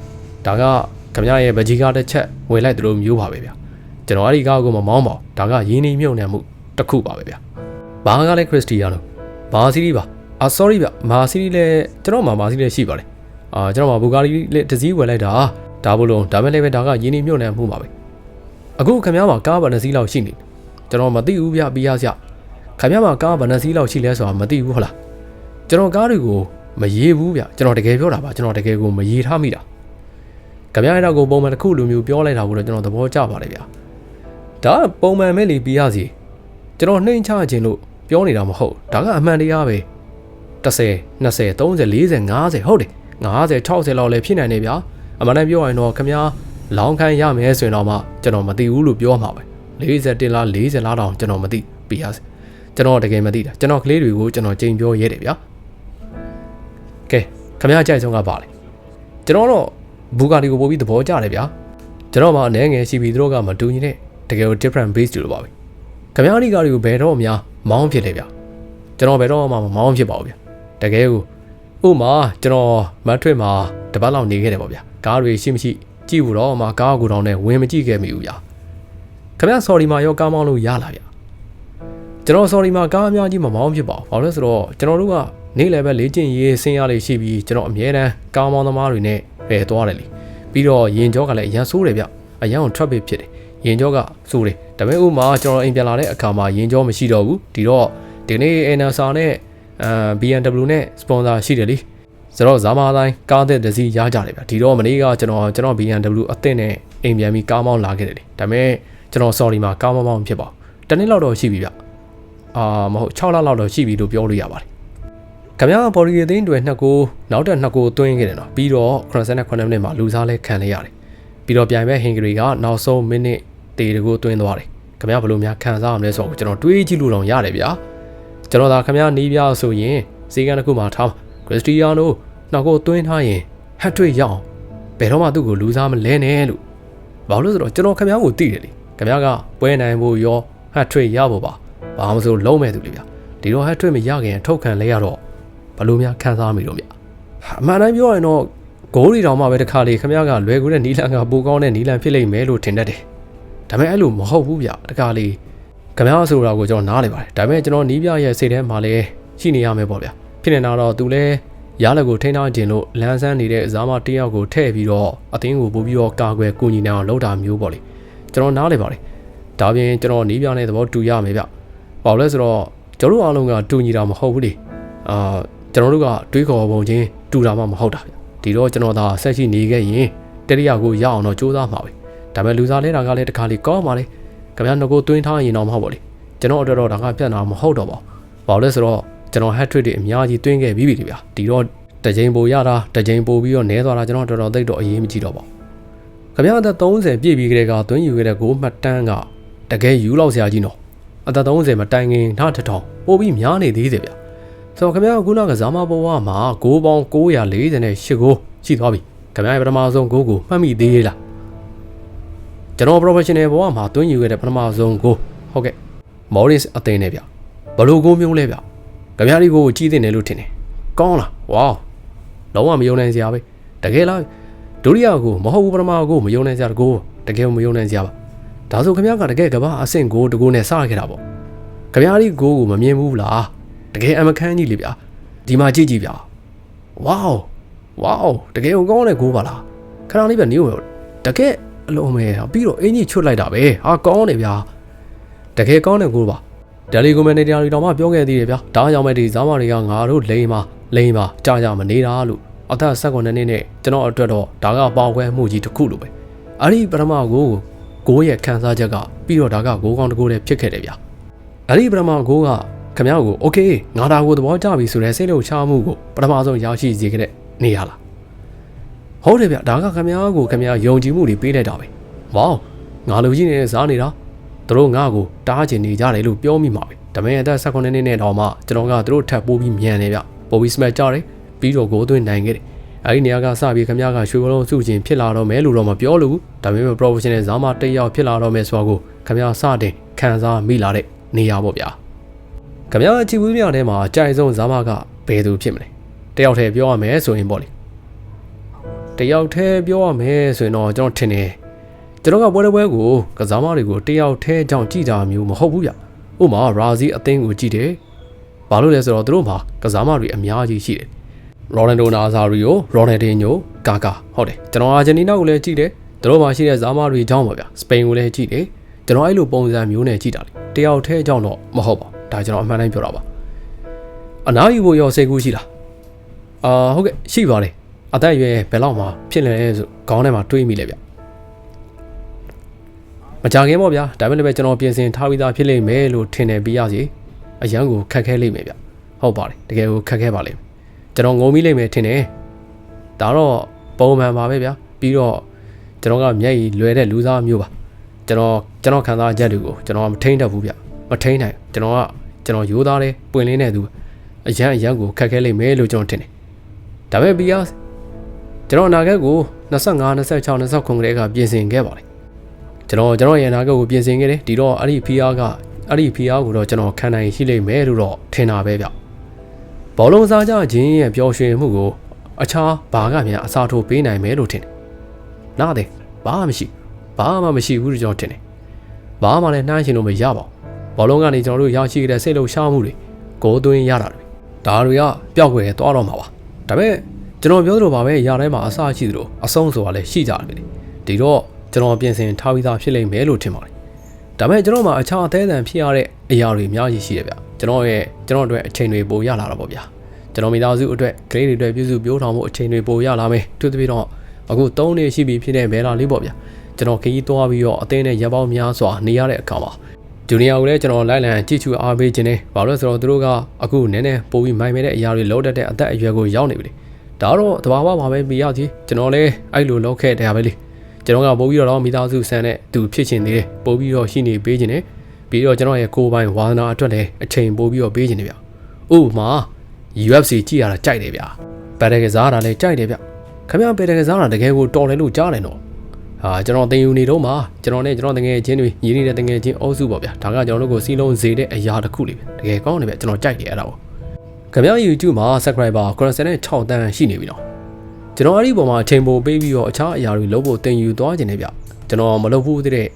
Speaker 1: ဲဒါကခင်ဗျားရဲ့ဗကြီးကားတစ်ချက်ဝယ်လိုက်တယ်လို့မျိုးပါပဲဗျကျွန်တော်အဲ့ဒီကားကိုမမောင်းပါဘူးဒါကရင်းနှီးမြုပ်နှံမှုတစ်ခုပါပဲဗျဘာကလဲခရစ္စတီယာနိုမာစီးရီးပါ sorry ဗျမာစီးရီးလဲကျွန်တော်မာစီးရီးလဲရှိပါတယ်ကျွန်တော်ဘူဂါရီလဲတစ်စီးဝယ်လိုက်တာဒါဘလို့ဒါပဲလဲပဲဒါကရင်းနှီးမြုပ်နှံမှုပါပဲအခုခင်ဗျားမှာကားပါတစ်စီးလောက်ရှိနေကျွန်တော်မသိဘူးဗျပြရစရာခ ခင်ဗျားမှာကားဗနစီလောက်ရှိလဲဆိုတာမသိဘူးဟုတ်လားကျွန်တော်ကားတွေကိုမရေးဘူးဗျကျွန်တော်တကယ်ပြောတာပါကျွန်တော်တကယ်ကိုမရေးထားမိတာခင်ဗျားအဲ့တော့ကိုပုံမှန်တစ်ခုလိုမျိုးပြောလိုက်တာကိုတော့ကျွန်တော်သဘောကျပါတယ်ဗျဒါကပုံမှန်မဲ့လီပြရစီကျွန်တော်နှိမ့်ချခြင်းလို့ပြောနေတာမဟုတ်ဒါကအမှန်တရားပဲ10 20 30 40 50ဟုတ်တယ်50 60လောက်လည်းဖြစ်နိုင်နေဗျာအမှန်တမ်းပြောရင်တော့ခင်ဗျားလောင်းခိုင်းရမယ်ဆိုရင်တော့မှကျွန်တော်မသိဘူးလို့ပြောမှာပဲ41လား40လားတောင်ကျွန်တော်မသိပြရစီကျွန်တော်တကယ်မသိတာကျွန်တော်ကလေးတွေကိုကျွန်တော်ချိန်ပြောရဲတယ်ဗျာကဲခင်ဗျားကြိုက်ဆုံးကပါလေကျွန်တော်တော့ဘူဂါတီကိုပို့ပြီးသဘောကျတယ်ဗျာကျွန်တော်မှအနေငယ်ရှိပြီးသူတို့ကမတူညီတဲ့တကယ်ကို different base လို့ပါပဲခင်ဗျားဒီကားတွေကိုဘယ်တော့မှမောင်းဖြစ်လေဗျာကျွန်တော်ဘယ်တော့မှမောင်းဖြစ်ပါဘူးဗျာတကယ်ကိုဥမာကျွန်တော်မတ်ထွေမှာတပတ်လောက်နေခဲ့တယ်ပေါ့ဗျာကားတွေရှိမရှိကြည့်ဘူးတော့မှကားကိုတောင်နဲ့ဝင်မကြည့်ခဲ့မိဘူးဗျာခင်ဗျား sorry မှာရောကားမောင်းလို့ရလာဗျာကျွန်တော် sorry မှာကားအများကြီးမမောင်းဖြစ်ပါဘူးဘာလို့လဲဆိုတော့ကျွန်တော်တို့ကနေ့လည်းပဲလေ့ကျင့်ရေးဆင်းရလေးရှိပြီးကျွန်တော်အမြဲတမ်းကားမောင်းသမားတွေနဲ့ပဲသွားတယ်လေပြီးတော့ရင်ကြောကလည်းအရန်ဆိုးတယ်ဗျအရန်ကို traffic ဖြစ်တယ်ရင်ကြောကဆိုးတယ်ဒါပေမဲ့ဥမာကျွန်တော်အိမ်ပြန်လာတဲ့အခါမှာရင်ကြောမရှိတော့ဘူးဒီတော့ဒီနေ့ NSR နဲ့BMW နဲ့ sponsor ရှိတယ်လေဆိုတော့ဇာမာတိုင်းကားတဲ့တစ်စီးရကြတယ်ဗျဒီတော့မနေ့ကကျွန်တော် BMW အသစ်နဲ့အိမ်ပြန်ပြီးကားမောင်းလာခဲ့တယ်လေဒါပေမဲ့ကျွန်တော် sorry မှာကားမောင်းဖြစ်ပါတနေ့လောက်တော့ရှိပြီဗျမဟုတ်6လလောက်တော့ရှိပြီလို့ပြောလို့ရပါတယ်ခင်ဗျားဘော်ဒီအသင်းတွေနှစ်ကိုနောက်တက်နှစ်ကိုသွင်းခဲ့တယ်နော်ပြီးတော့89မိနစ်မှာလူစားလဲခံလိုက်ရတယ်ပြီးတော့ပြန်ပဲဟင်ဂရီကနောက်ဆုံးမိနစ်တေတကိုသွင်းသွားတယ်ခင်ဗျားဘယ်လိုများခံစားရမလဲဆိုတော့ကျွန်တော်တွေးကြည့်လို့တော့ရတယ်ဗျာကျွန်တော်သာခင်ဗျားနီးပြဆိုရင်စီကန်တစ်ခုမှာထားခရစ္စတီယာနိုနောက်ကိုသွင်းထားရင်ဟတ်ထွေရအောင်ဘယ်တော့မှသူ့ကိုလူစားမလဲနဲ့လို့ဘာလို့ဆိုတော့ကျွန်တော်ခင်ဗျားကိုသိတယ်လေခင်ဗျားကပွဲနိုင်ဖို့ရောဟတ်ထွေရဖို့ပါဘာမှမဆိုလုံးမဲ့သူလေဗျာဒီတော့ဟတ်ထွေမရခင်ထုတ်ခံလဲရတော့ဘလို့များခံစားမိတော့ဗျအမှန်တိုင်းပြောရင်တော့ဂိုးရီတောင်မှပဲတစ်ခါလေခမရကလွယ်ကူတဲ့နီလန်ကပိုကောင်းတဲ့နီလန်ဖြစ်လိမ့်မယ်လို့ထင်တတ်တယ်ဒါပေမဲ့အဲ့လိုမဟုတ်ဘူးဗျတခါလေခမရဆိုတာကိုကျွန်တော်နားလေပါတယ်ဒါပေမဲ့ကျွန်တော်နီးပြရဲ့စိတ်ထဲမှာလည်းရှိနေရမယ်ပေါ့ဗျဖြစ်နေတာတော့သူလည်းရလက်ကိုထိန်းထားခြင်းလို့လန်းဆန်းနေတဲ့ဇာမတယောက်ကိုထည့်ပြီးတော့အသင်းကိုပို့ပြီးတော့ကာကွယ်ကူညီနေအောင်လုပ်တာမျိုးပေါ့လေကျွန်တော်နားလေပါတယ်ဒါပြင်ကျွန်တော်နီးပြနဲ့သဘောတူရမယ်ဗျဘာလို့လဲဆိုတော့ကျွန်တော်အားလုံးကတူညီတာမဟုတ်ဘူးလေကျွန်တော်တို့ကတွေးခေါ်ပုံချင်းတူတာမှမဟုတ်တာဗျဒီတော့ကျွန်တော်သာဆက်ရှိနေခဲ့ရင်တတိယကိုရအောင်တော့စူးစမ်းမှာပဲဒါပေမဲ့လူစားလဲတာကလည်းတစ်ခါလေကောင်းပါလေခင်ဗျားငကိုသွင်းထားရင်တော့မဟုတ်ပါလေကျွန်တော်အတွက်တော့ဒါကပြတ်တာမဟုတ်တော့ပါဘာလို့လဲဆိုတော့ကျွန်တော် hat trick တွေအများကြီးသွင်းခဲ့ပြီးပြီဗျာဒီတော့တစ်ချိန်ပိုရတာတစ်ချိန်ပိုပြီးတော့နဲသွားတာကျွန်တော်တော်တော်သိတော့အရေးမကြီးတော့ပါခင်ဗျားအသက်30ပြည့်ပြီးကြတဲ့ကသွင်းယူခဲ့တဲ့ဂိုးမှတ်တမ်းကတကယ်ယူလောက်စရာကြီးနော်အသက်30မတိုင်ခင်နောက်တစ်ထောင်ပို့ပြီးများနေသေးတယ်ဗျာဆိုတော့ခင်ဗျားကခုနကဇာမဘဝမှာဂိုးပေါင်း948ဂိုးရှိသွားပြီခင်ဗျားရဲ့ပထမဆုံးဂိုးကိုမှတ်မိသေးလားကျွန်တော် professional ဘဝမှာသွင်းယူခဲ့တဲ့ပထမဆုံးဂိုးဟုတ်ကဲ့ Morris အသင်းနဲ့ဗျဘလို့ဂိုးမျိုးလဲဗျခင်ဗျားဒီကိုကြီးတင်တယ်လို့ထင်တယ်ကောင်းလားဝါလုံးဝမယုံနိုင်စရာပဲတကယ်လားဒုတိယကိုမဟုတ်ဘူးပထမကိုမယုံနိုင်စရာတကိုးတကယ်မယုံနိုင်စရာပါဒါဆိုခင်ဗျားကတကယ်ကဘာအဆင့်ကိုတကိုးနဲ့စခဲ့တာပေါ့ခင်ဗျားဒီကိုမမြင်ဘူးလားတကယ်အမခန်းကြီးလေဗျာဒီမှာကြည့်ဗျာဝေါတကယ်ကောင်းတဲ့ကိုပါလားခဏလေးပဲနေဦးတကယ်အလုံးမဲပြီးတော့အင်ကြီးချွတ်လိုက်တာပဲဟာကောင်းတယ်ဗျာတကယ်ကောင်းတဲ့ကိုပါတယ်လီကွန်မန်နေတာတွေတောင်မှပြောခဲ့သေးတယ်ဗျာဒါကြောင့်မဲ့ဒီဇာမတွေကငါတို့လိန်ပါကြာကြမနေတာလို့အသက်19နှစ်နဲ့ကျွန်တော်အတွက်တော့ဒါကပေါင်ခွဲမှုကြီးတစ်ခုလိုပဲအဲ့ဒီပထမကိုရဲ့ခန်းစားချက်ကပြီးတော့ဒါကဂိုးကောင်းတစ်ကိုးလည်းဖြစ်ခဲ့တယ်ဗျာအဲ့ဒီပထမကိုကခင်ဗျားကိုโอเคငါဒါကိုသဘောကျပြီဆိုတဲ့စိတ်လှုပ်ရှားမှုကိုပထမဆုံးရရှိစေခဲ့တဲ့နေရလားဟုတ်တယ်ဗျဒါကခင်ဗျားကိုခင်ဗျားယုံကြည်မှုတွေပေးလိုက်တာပဲဝေါငါလူကြီးနေတဲ့စားနေတာသူတို့ငါ့ကိုတားချင်နေကြတယ်လို့ပြောမိမှာပဲဒါပေမဲ့အသက်19နှစ်နဲ့တော့မှကျွန်တော်ကသူတို့ထပ်ပိုးပြီးမြန်နေဗျပိုးပြီးစမတ်ကြတယ်ပြီးတော့ဂိုးသွင်းနိုင်ခဲ့တယ်အဲ့ဒီနေရာကစပြီးခင်ဗျားကရွှေဘလုံးစုချင်းဖြစ်လာတော့မယ်လို့တော့မပြောလို့ဒါပေမဲ့ professional ဇာမတစ်ယောက်ဖြစ်လာတော့မယ်ဆိုတာကိုခင်ဗျားစတင်ခံစားမိလာတဲ့နေရာပေါ့ဗျာခင်ဗျားအချီဘူးမြောက်ထဲမှာအကြိုက်ဆုံးဇာမကဘယ်သူဖြစ်မလဲတယောက်တည်းပြောရမယ်ဆိုရင်ပေါ့လေတယောက်တည်းပြောရမယ်ဆိုရင်တော့ကျွန်တော်ထင်တယ်ကျွန်တော်ကပွဲကိုကစားမတွေကိုတယောက်တည်းကြောင့်ကြည်တာမျိုးမဟုတ်ဘူးဗျဥမာရာဇီအသင်းကိုကြည့်တယ်ဘာလို့လဲဆိုတော့သူတို့မှာကစားမတွေအများကြီးရှိတယ်ရိုနယ်ဒိုနာဇာရီယိုရိုနယ်ဒင်းညိုကာကာဟုတ်တယ်ကျွန်တော်အာဂျင်တီးနားကိုလည်းကြည့်တယ်သူတို့မှာရှိတဲ့ဇာမတွေအကြောင်းပါဗျစပိန်ကိုလည်းကြည့်တယ်ကျွန်တော်အဲ့လိုပုံစံမျိုးနဲ့ကြည့်တာလေတယောက်တည်းအကြောင်းတော့မဟုတ်ပါဒါ ဒါကျွန်တော်အမှန်တိုင်းပြောတာပါအနားယူဖို့ရောစိတ်ကူးရှိလားဟုတ်ကဲ့ရှိပါလေအသက်အရွယ်ဘယ်လောက်မှဖြစ်လဲဆိုခေါင်းထဲမှာတွေးမိလေဗျမကြခင်ပေါ့ဗျာဒါပေမဲ့လည်းကျွန်တော်ပြင်ဆင်ထားပြီးသားဖြစ်လိမ့်မယ်လို့ထင်တယ်ပြီးရစီအရန်ကိုခက်ခဲလိမ့်မယ်ဗျဟုတ်ပါတယ်တကယ်ကိုခက်ခဲပါလိမ့်မယ်ကျွန်တော်ငုံမိလိမ့်မယ်ထင်တယ်ဒါတော့ပုံမှန်ပါပဲဗျာပြီးတော့ကျွန်တော်ကမျက်ရည်လွယ်တဲ့လူသားမျိုးပါကျွန်တော်ခံစားချက်တွေကိုကျွန်တော်မထိန်းတတ်ဘူးဗျမထိန်းနိုင်ကျွန်တော်ရိုးသားတယ်ပွင့်လင်းတဲ့သူအရန်ကိုခက်ခဲလိမ့်မယ်လို့ကျွန်တော်ထင်တယ်ဒါပေမဲ့ပြီးရကျွန်တော်အနာဂတ်ကို25 26 29ခုတည်းကပြင်ဆင်ခဲ့ပါတယ်ကျွန်တော်ရဲ့အနာဂတ်ကိုပြင်ဆင်ခဲ့တယ်ဒီတော့အဲ့ဒီဖီအားကိုတော့ကျွန်တော်ခံနိုင်ရှိလိမ့်မယ်လို့တော့ထင်တာပဲဗျဘောလုံးစားကြခြင်းရဲ့ပျော်ရွှင်မှုကိုအခြားဘာကများအစားထိုးပေးနိုင်မယ်လို့ထင်တယ်နားတယ်ဘာမှမရှိဘူးလို့ကျွန်တော်ထင်တယ်ဘာမှလည်းနှိုင်းရှင်လို့မရပါဘူးဘောလုံးကနေကျွန်တော်တို့ရရှိခဲ့တဲ့စိတ်လှုပ်ရှားမှုတွေကိုသွင်းရတာတွေဒါတွေကပျောက်ွယ်သွားတော့မှာပါဒါပေမဲ့ကျွန်တော်ပြောသလိုပါပဲຢာတိုင်းမှာအစရှိသလိုအဆုံးဆိုတာလည်းရှိကြတယ်ဒီတော့ကျွန်တော်ပြင်ဆင်ထားပြီးသားဖြစ်လိမ့်မယ်လို့ထင်ပါတယ်ဒါပေမဲ့ကျွန်တော်မှာအခြားအသေးအံဖြစ်ရတဲ့အရာတွေအများကြီးရှိတယ်ဗျကျွန်တော်အတွက်အချိန်တွေပိုရလာတာပေါ့ဗျာကျွန်တော်မိသားစုအတွက်ကလေးတွေအတွက်ပြုစုပြောထောင်မှုအချိန်တွေပိုရလာမယ်သူတပိတော့အခု3နှစ်ရှိပြီဖြစ်တဲ့ဘဲလာလေးပေါ့ဗျာကျွန်တော်ခရီးသွားပြီးတော့အသင်းနဲ့ရပ်ပေါင်းများစွာနေရတဲ့အခါမှာဂျူနီယာကိုလည်းကျွန်တော်လိုက်လံကြည့်ချူအားပေးခြင်းနဲ့ဘာလို့လဲဆိုတော့သူတို့ကအခုနည်းနည်းပိုပြီးမိုင်မဲတဲ့အရာတွေလောက်တတ်တဲ့အသက်အရွယ်ကိုရောက်နေပြီလေဒါတော့တဘာဝပါပဲပြရစီကျွန်တော်လည်းအဲ့လိုလောက်ခဲ့တယ်ပဲလေကျွန်တော်ကပို့ပြီးတော့မိသားစုဆန်နဲ့သူဖြစ်ချင်သေးတယ်ပို့ပြီးတော့ရှိနေပေးခြင်းနဲ့ပြီးတော့ကျွန်တော်ရဲ့ကိုယ်ပိုင်ဝါသနာအတွက်လည်းအချိန်ပို့ပြီးတော့ပေးခြင်းနဲ့ဗျဥပမာ UFC ကြည့်ရတာကြိုက်တယ်ဗျပယ်တကစားတာလည်းကြိုက်တယ်ဗျခင်ဗျားပယ်တကစားတာတကယ်ကိုတော်တယ်လို့ကြားတယ်နော်ကျွန်တော်တင်ယူနေတော့မှကျွန်တော်နဲ့ကျွန်တော်တကယ်ချင်းတွေညီနေတဲ့တကယ်ချင်းအုပ်စုပေါ့ဗျာဒါကကျွန်တော်တို့ကိုစီးလုံးစေတဲ့အရာတစ်ခုလေးပဲတကယ်ကောင်းတယ်ဗျကျွန်တော်ကြိုက်တယ်အဲ့ဒါပေါ့ခင်ဗျား YouTube မှာ subscriber 96 တန်းရှိနေပြီနော်ကျွန်တော်အဲ့ဒီပုံမှာအချိန်ပိုပေးပြီးတော့အခြားအရာတွေလုပ်ဖို့တင်ယူသွားခြင်းနဲ့ဗျကျွန်တော်မလုပ်ဘူးတဲ့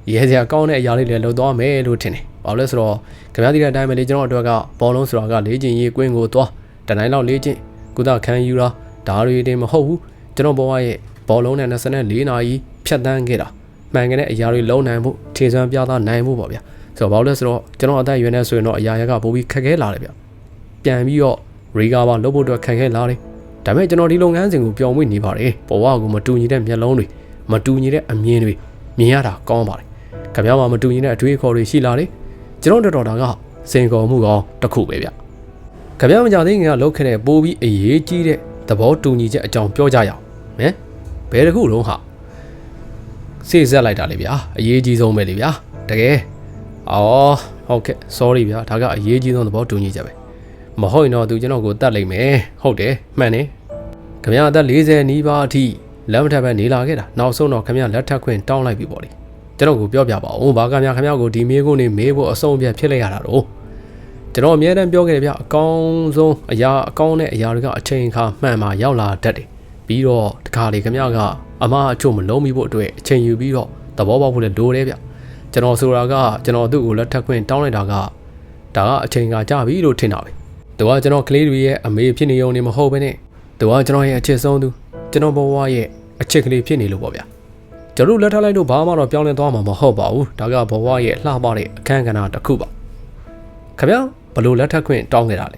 Speaker 1: ရဲစရာကောင်းတဲ့အရာလေးတွေလုပ်သွားမယ်လို့ထင်တယ်ဘာလို့လဲဆိုတော့ခင်ဗျားဒီတဲ့အတိုင်းပဲလေကျွန်တော်အတွက်ကဘောလုံးဆိုတာကလေ့ကျင့်ရေးကွင်းကိုသွားတတိုင်းလောက်လေ့ကျင့်ကုသခံယူတာဒါတွေတင်မဟုတ်ဘူးကျွန်တော်ဘဝရဲ့ဘောလုံးနဲ့24နာရီဖြတ်တန်းခဲ့တာမှန်ကန်တဲ့အရာတွေလုံးနိုင်ဖို့ခြေစွမ်းပြသနိုင်ဖို့ပေါ့ဗျာဆိုတော့ဘာလို့လဲဆိုတော့ကျွန်တော်အသက်အရွယ်နဲ့ဆိုရင်တော့အရာကပိုပြီးခက်ခဲလာတယ်ဗျပြန်ပြီးတော့ recover လုပ်ဖို့အတွက်ခက်ခဲလာတယ်ဒါပေမဲ့ကျွန်တော်ဒီလုပ်ငန်းစဉ်ကိုပျော်မွေ့နေပါတယ်ဘဝကိုမတူညီတဲ့မျက်လုံးတွေမတူညီတဲ့အမြင်တွေမြင်ရတာကောင်းပါတယ်ခင်ဗျားမှာမတူညီတဲ့အတွေးအခေါ်တွေရှိလာတယ်ကျွန်တော်တော်တာကစင်ခေါ်မှုကောင်းတစ်ခုပဲဗျခင်ဗျားမကြသေးခင်ကလုပ်ခဲ့တဲ့ပိုးပြီးအရေးကြီးတဲ့သဘောတူညီချက်အကြောင်းပြောကြရအောင်ဟမ်ဘယ်တစ်ခုလုံးဟာစိတ်ဆက်လိုက်တာလေဗျာအရေးကြီးဆုံးပဲလေဗျာတကယ်ဟုတ်ကဲ့ sorry ဗျာဒါကအရေးကြီးဆုံးသဘောတူညီချက်ပဲမဟုတ်ရင်တော့သူကျွန်တော်ကိုတတ်လိမ့်မယ်ဟုတ်တယ်မှန်တယ်ခင်ဗျားအသက်40နီးပါးအထိလက်မထပ်ပဲနေလာခဲ့တာနောက်ဆုံးတော့ခင်ဗျားလက်ထပ်ခွင့်တောင်းလိုက်ပြီပေါ့လေကျွန်တော်ကိုပြောပြပါဦးဘာကများခင်ဗျားကိုဒီမေးခွန်းနေမေးဖို့အဆုံးအဖြတ်ဖြစ်လိုက်ရတာတော့ကျွန်တော်အများတန်းပြောခဲ့တယ်ဗျအကောင်းဆုံးအရာအကောင်းတဲ့အရာတွေကအချိန်အခါမှန်မှရောက်လာတတ်တယ်ပြီးတော့တခါလေခင်ဗျားကအမားအချို့မလုံးမိဖို့အတွက်အချိန်ယူပြီးတော့သဘောပေါက်ဖို့လည်းလိုတယ်ဗျကျွန်တော်ဆိုတာကကျွန်တော်သူ့ကိုလက်ထပ်ခွင့်တောင်းလိုက်တာကဒါကအချိန်ကကြာပြီလို့ထင်တာပဲသူကကျွန်တော်ကလေးတွေရဲ့အမေဖြစ်နေုံနဲ့မဟုတ်ဘဲနဲ့သူကကျွန်တော်ရဲ့အချစ်ဆုံးသူကျွန်တော်ဘဝရဲ့အချစ်ကလေးဖြစ်နေလို့ပေါ့ဗျာကျွန်တော်လက်ထပ်လိုက်လို့ဘာမှတော့ပြောင်းလဲသွားမှာမဟုတ်ပါဘူးဒါကဘဝရဲ့လှပတဲ့အခန်းကဏ္ဍတစ်ခုပါခင်ဗျာဘလို့လက်ထပ်ခွင့်တောင်းခဲ့တာလဲ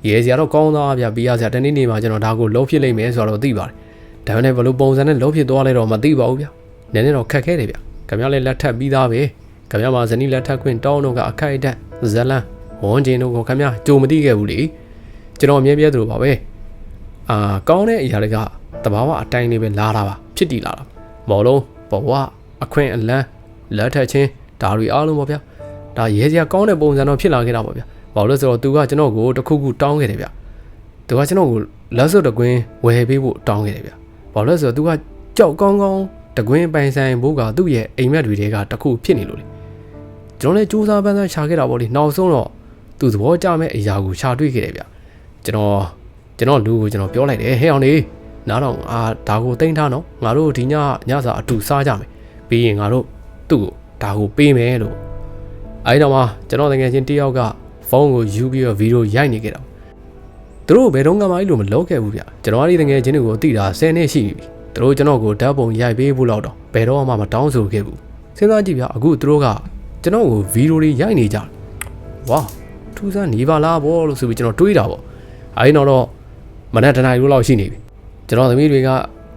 Speaker 1: ရဲစရာတော့ကောင်းသားဗျပြီးရစရာတနေ့နေ့မှာကျွန်တော်ဒါကိုလုံးဖြစ်လိမ့်မယ်ဆိုတော့သိပါတယ်ဒါပေမဲ့ဘလို့ပုံစံနဲ့လုံးဖြစ်သွားလဲတော့မသိပါဘူးဗျနည်းနည်းတော့ခက်ခဲတယ်ဗျခင်ဗျာလည်းလက်ထပ်ပြီးသားပဲခင်ဗျာမှာဇနီးလက်ထပ်ခွင့်တောင်းတော့ကအခိုက်အတန့်ဇလန်းဝန်ကျင်တို့ကိုခင်ဗျာကြိုမသိခဲ့ဘူးလေကျွန်တော်အမြဲပြောသလိုပါပဲကောင်းတဲ့အရာတွေကတဘာဝအတိုင်းလေးပဲလာတာပါဖြစ်တည်လာတာမော်လုံးဘဝအခွင့်အလန်းလက်ထပ်ချင်းဒါတွေအားလုံးပေါ့ဗျာဒါရဲစရာကောင်းတဲ့ပုံစံတော့ဖြစ်လာခဲ့တာပေါ့ဗျာဘာလို့လဲဆိုတော့သူကကျွန်တော်ကိုတစ်ခုခုတောင်းခဲ့တယ်ဗျသူကကျွန်တော်ကိုလက်စွပ်တကွင်းဝယ်ပေးဖို့တောင်းခဲ့တယ်ဗျဘာလို့လဲဆိုတော့သူကကြောက်ကောင်းကောင်းတကွင်းပိုင်ဆိုင်ဖို့ကသူ့ရဲ့အိမ်မက်တွေကတစ်ခုဖြစ်နေလို့လေကျွန်တော်လည်းစူးစမ်းပန်းစားရှာခဲ့တာပေါ့လေနောက်ဆုံးတော့သူသဘောကျမဲ့အရာကိုရှာတွေ့ခဲ့တယ်ဗျကျွန်တော်လူကိုကျွန်တော်ပြောလိုက်တယ်ဟဲ့အောင်နေနားတော့ဒါကိုတိမ့်ထားနော်ငါတို့ဒီညစာအတူစားကြမယ်ပြီးရင်ငါတို့သူ့ကိုဒါကိုပေးမယ်လို့အဲဒီတော့မှကျွန်တော်တကယ်ချင်းတယောက်ကဖုန်းကိုယူပြီးတော့ဗီဒီယိုရိုက်နေခဲ့တာသူတို့ဘယ်တော့မှအဲ့လိုမလုပ်ခဲ့ဘူးဗျကျွန်တော်အဲ့ဒီတကယ်ချင်းတွေကိုသိတာ10နှစ်ရှိပြီသူတို့ကျွန်တော်ကိုဓာတ်ပုံရိုက်ပေးဖို့တော့ဘယ်တော့မှမတောင်းဆိုခဲ့ဘူးစဉ်းစားကြည့်ဗျအခုသူတို့ကကျွန်တော်ကိုဗီဒီယိုတွေရိုက်နေကြတယ်ဝါ ထူးဆန်းနေပါလားဘောလို့ဆိုပြီးကျွန်တော်တွေးတာပေါ့အဲဒီတော့မနက်တနားရီလောက်ရှိနေပြီကျွန်တော်သမီးတွေ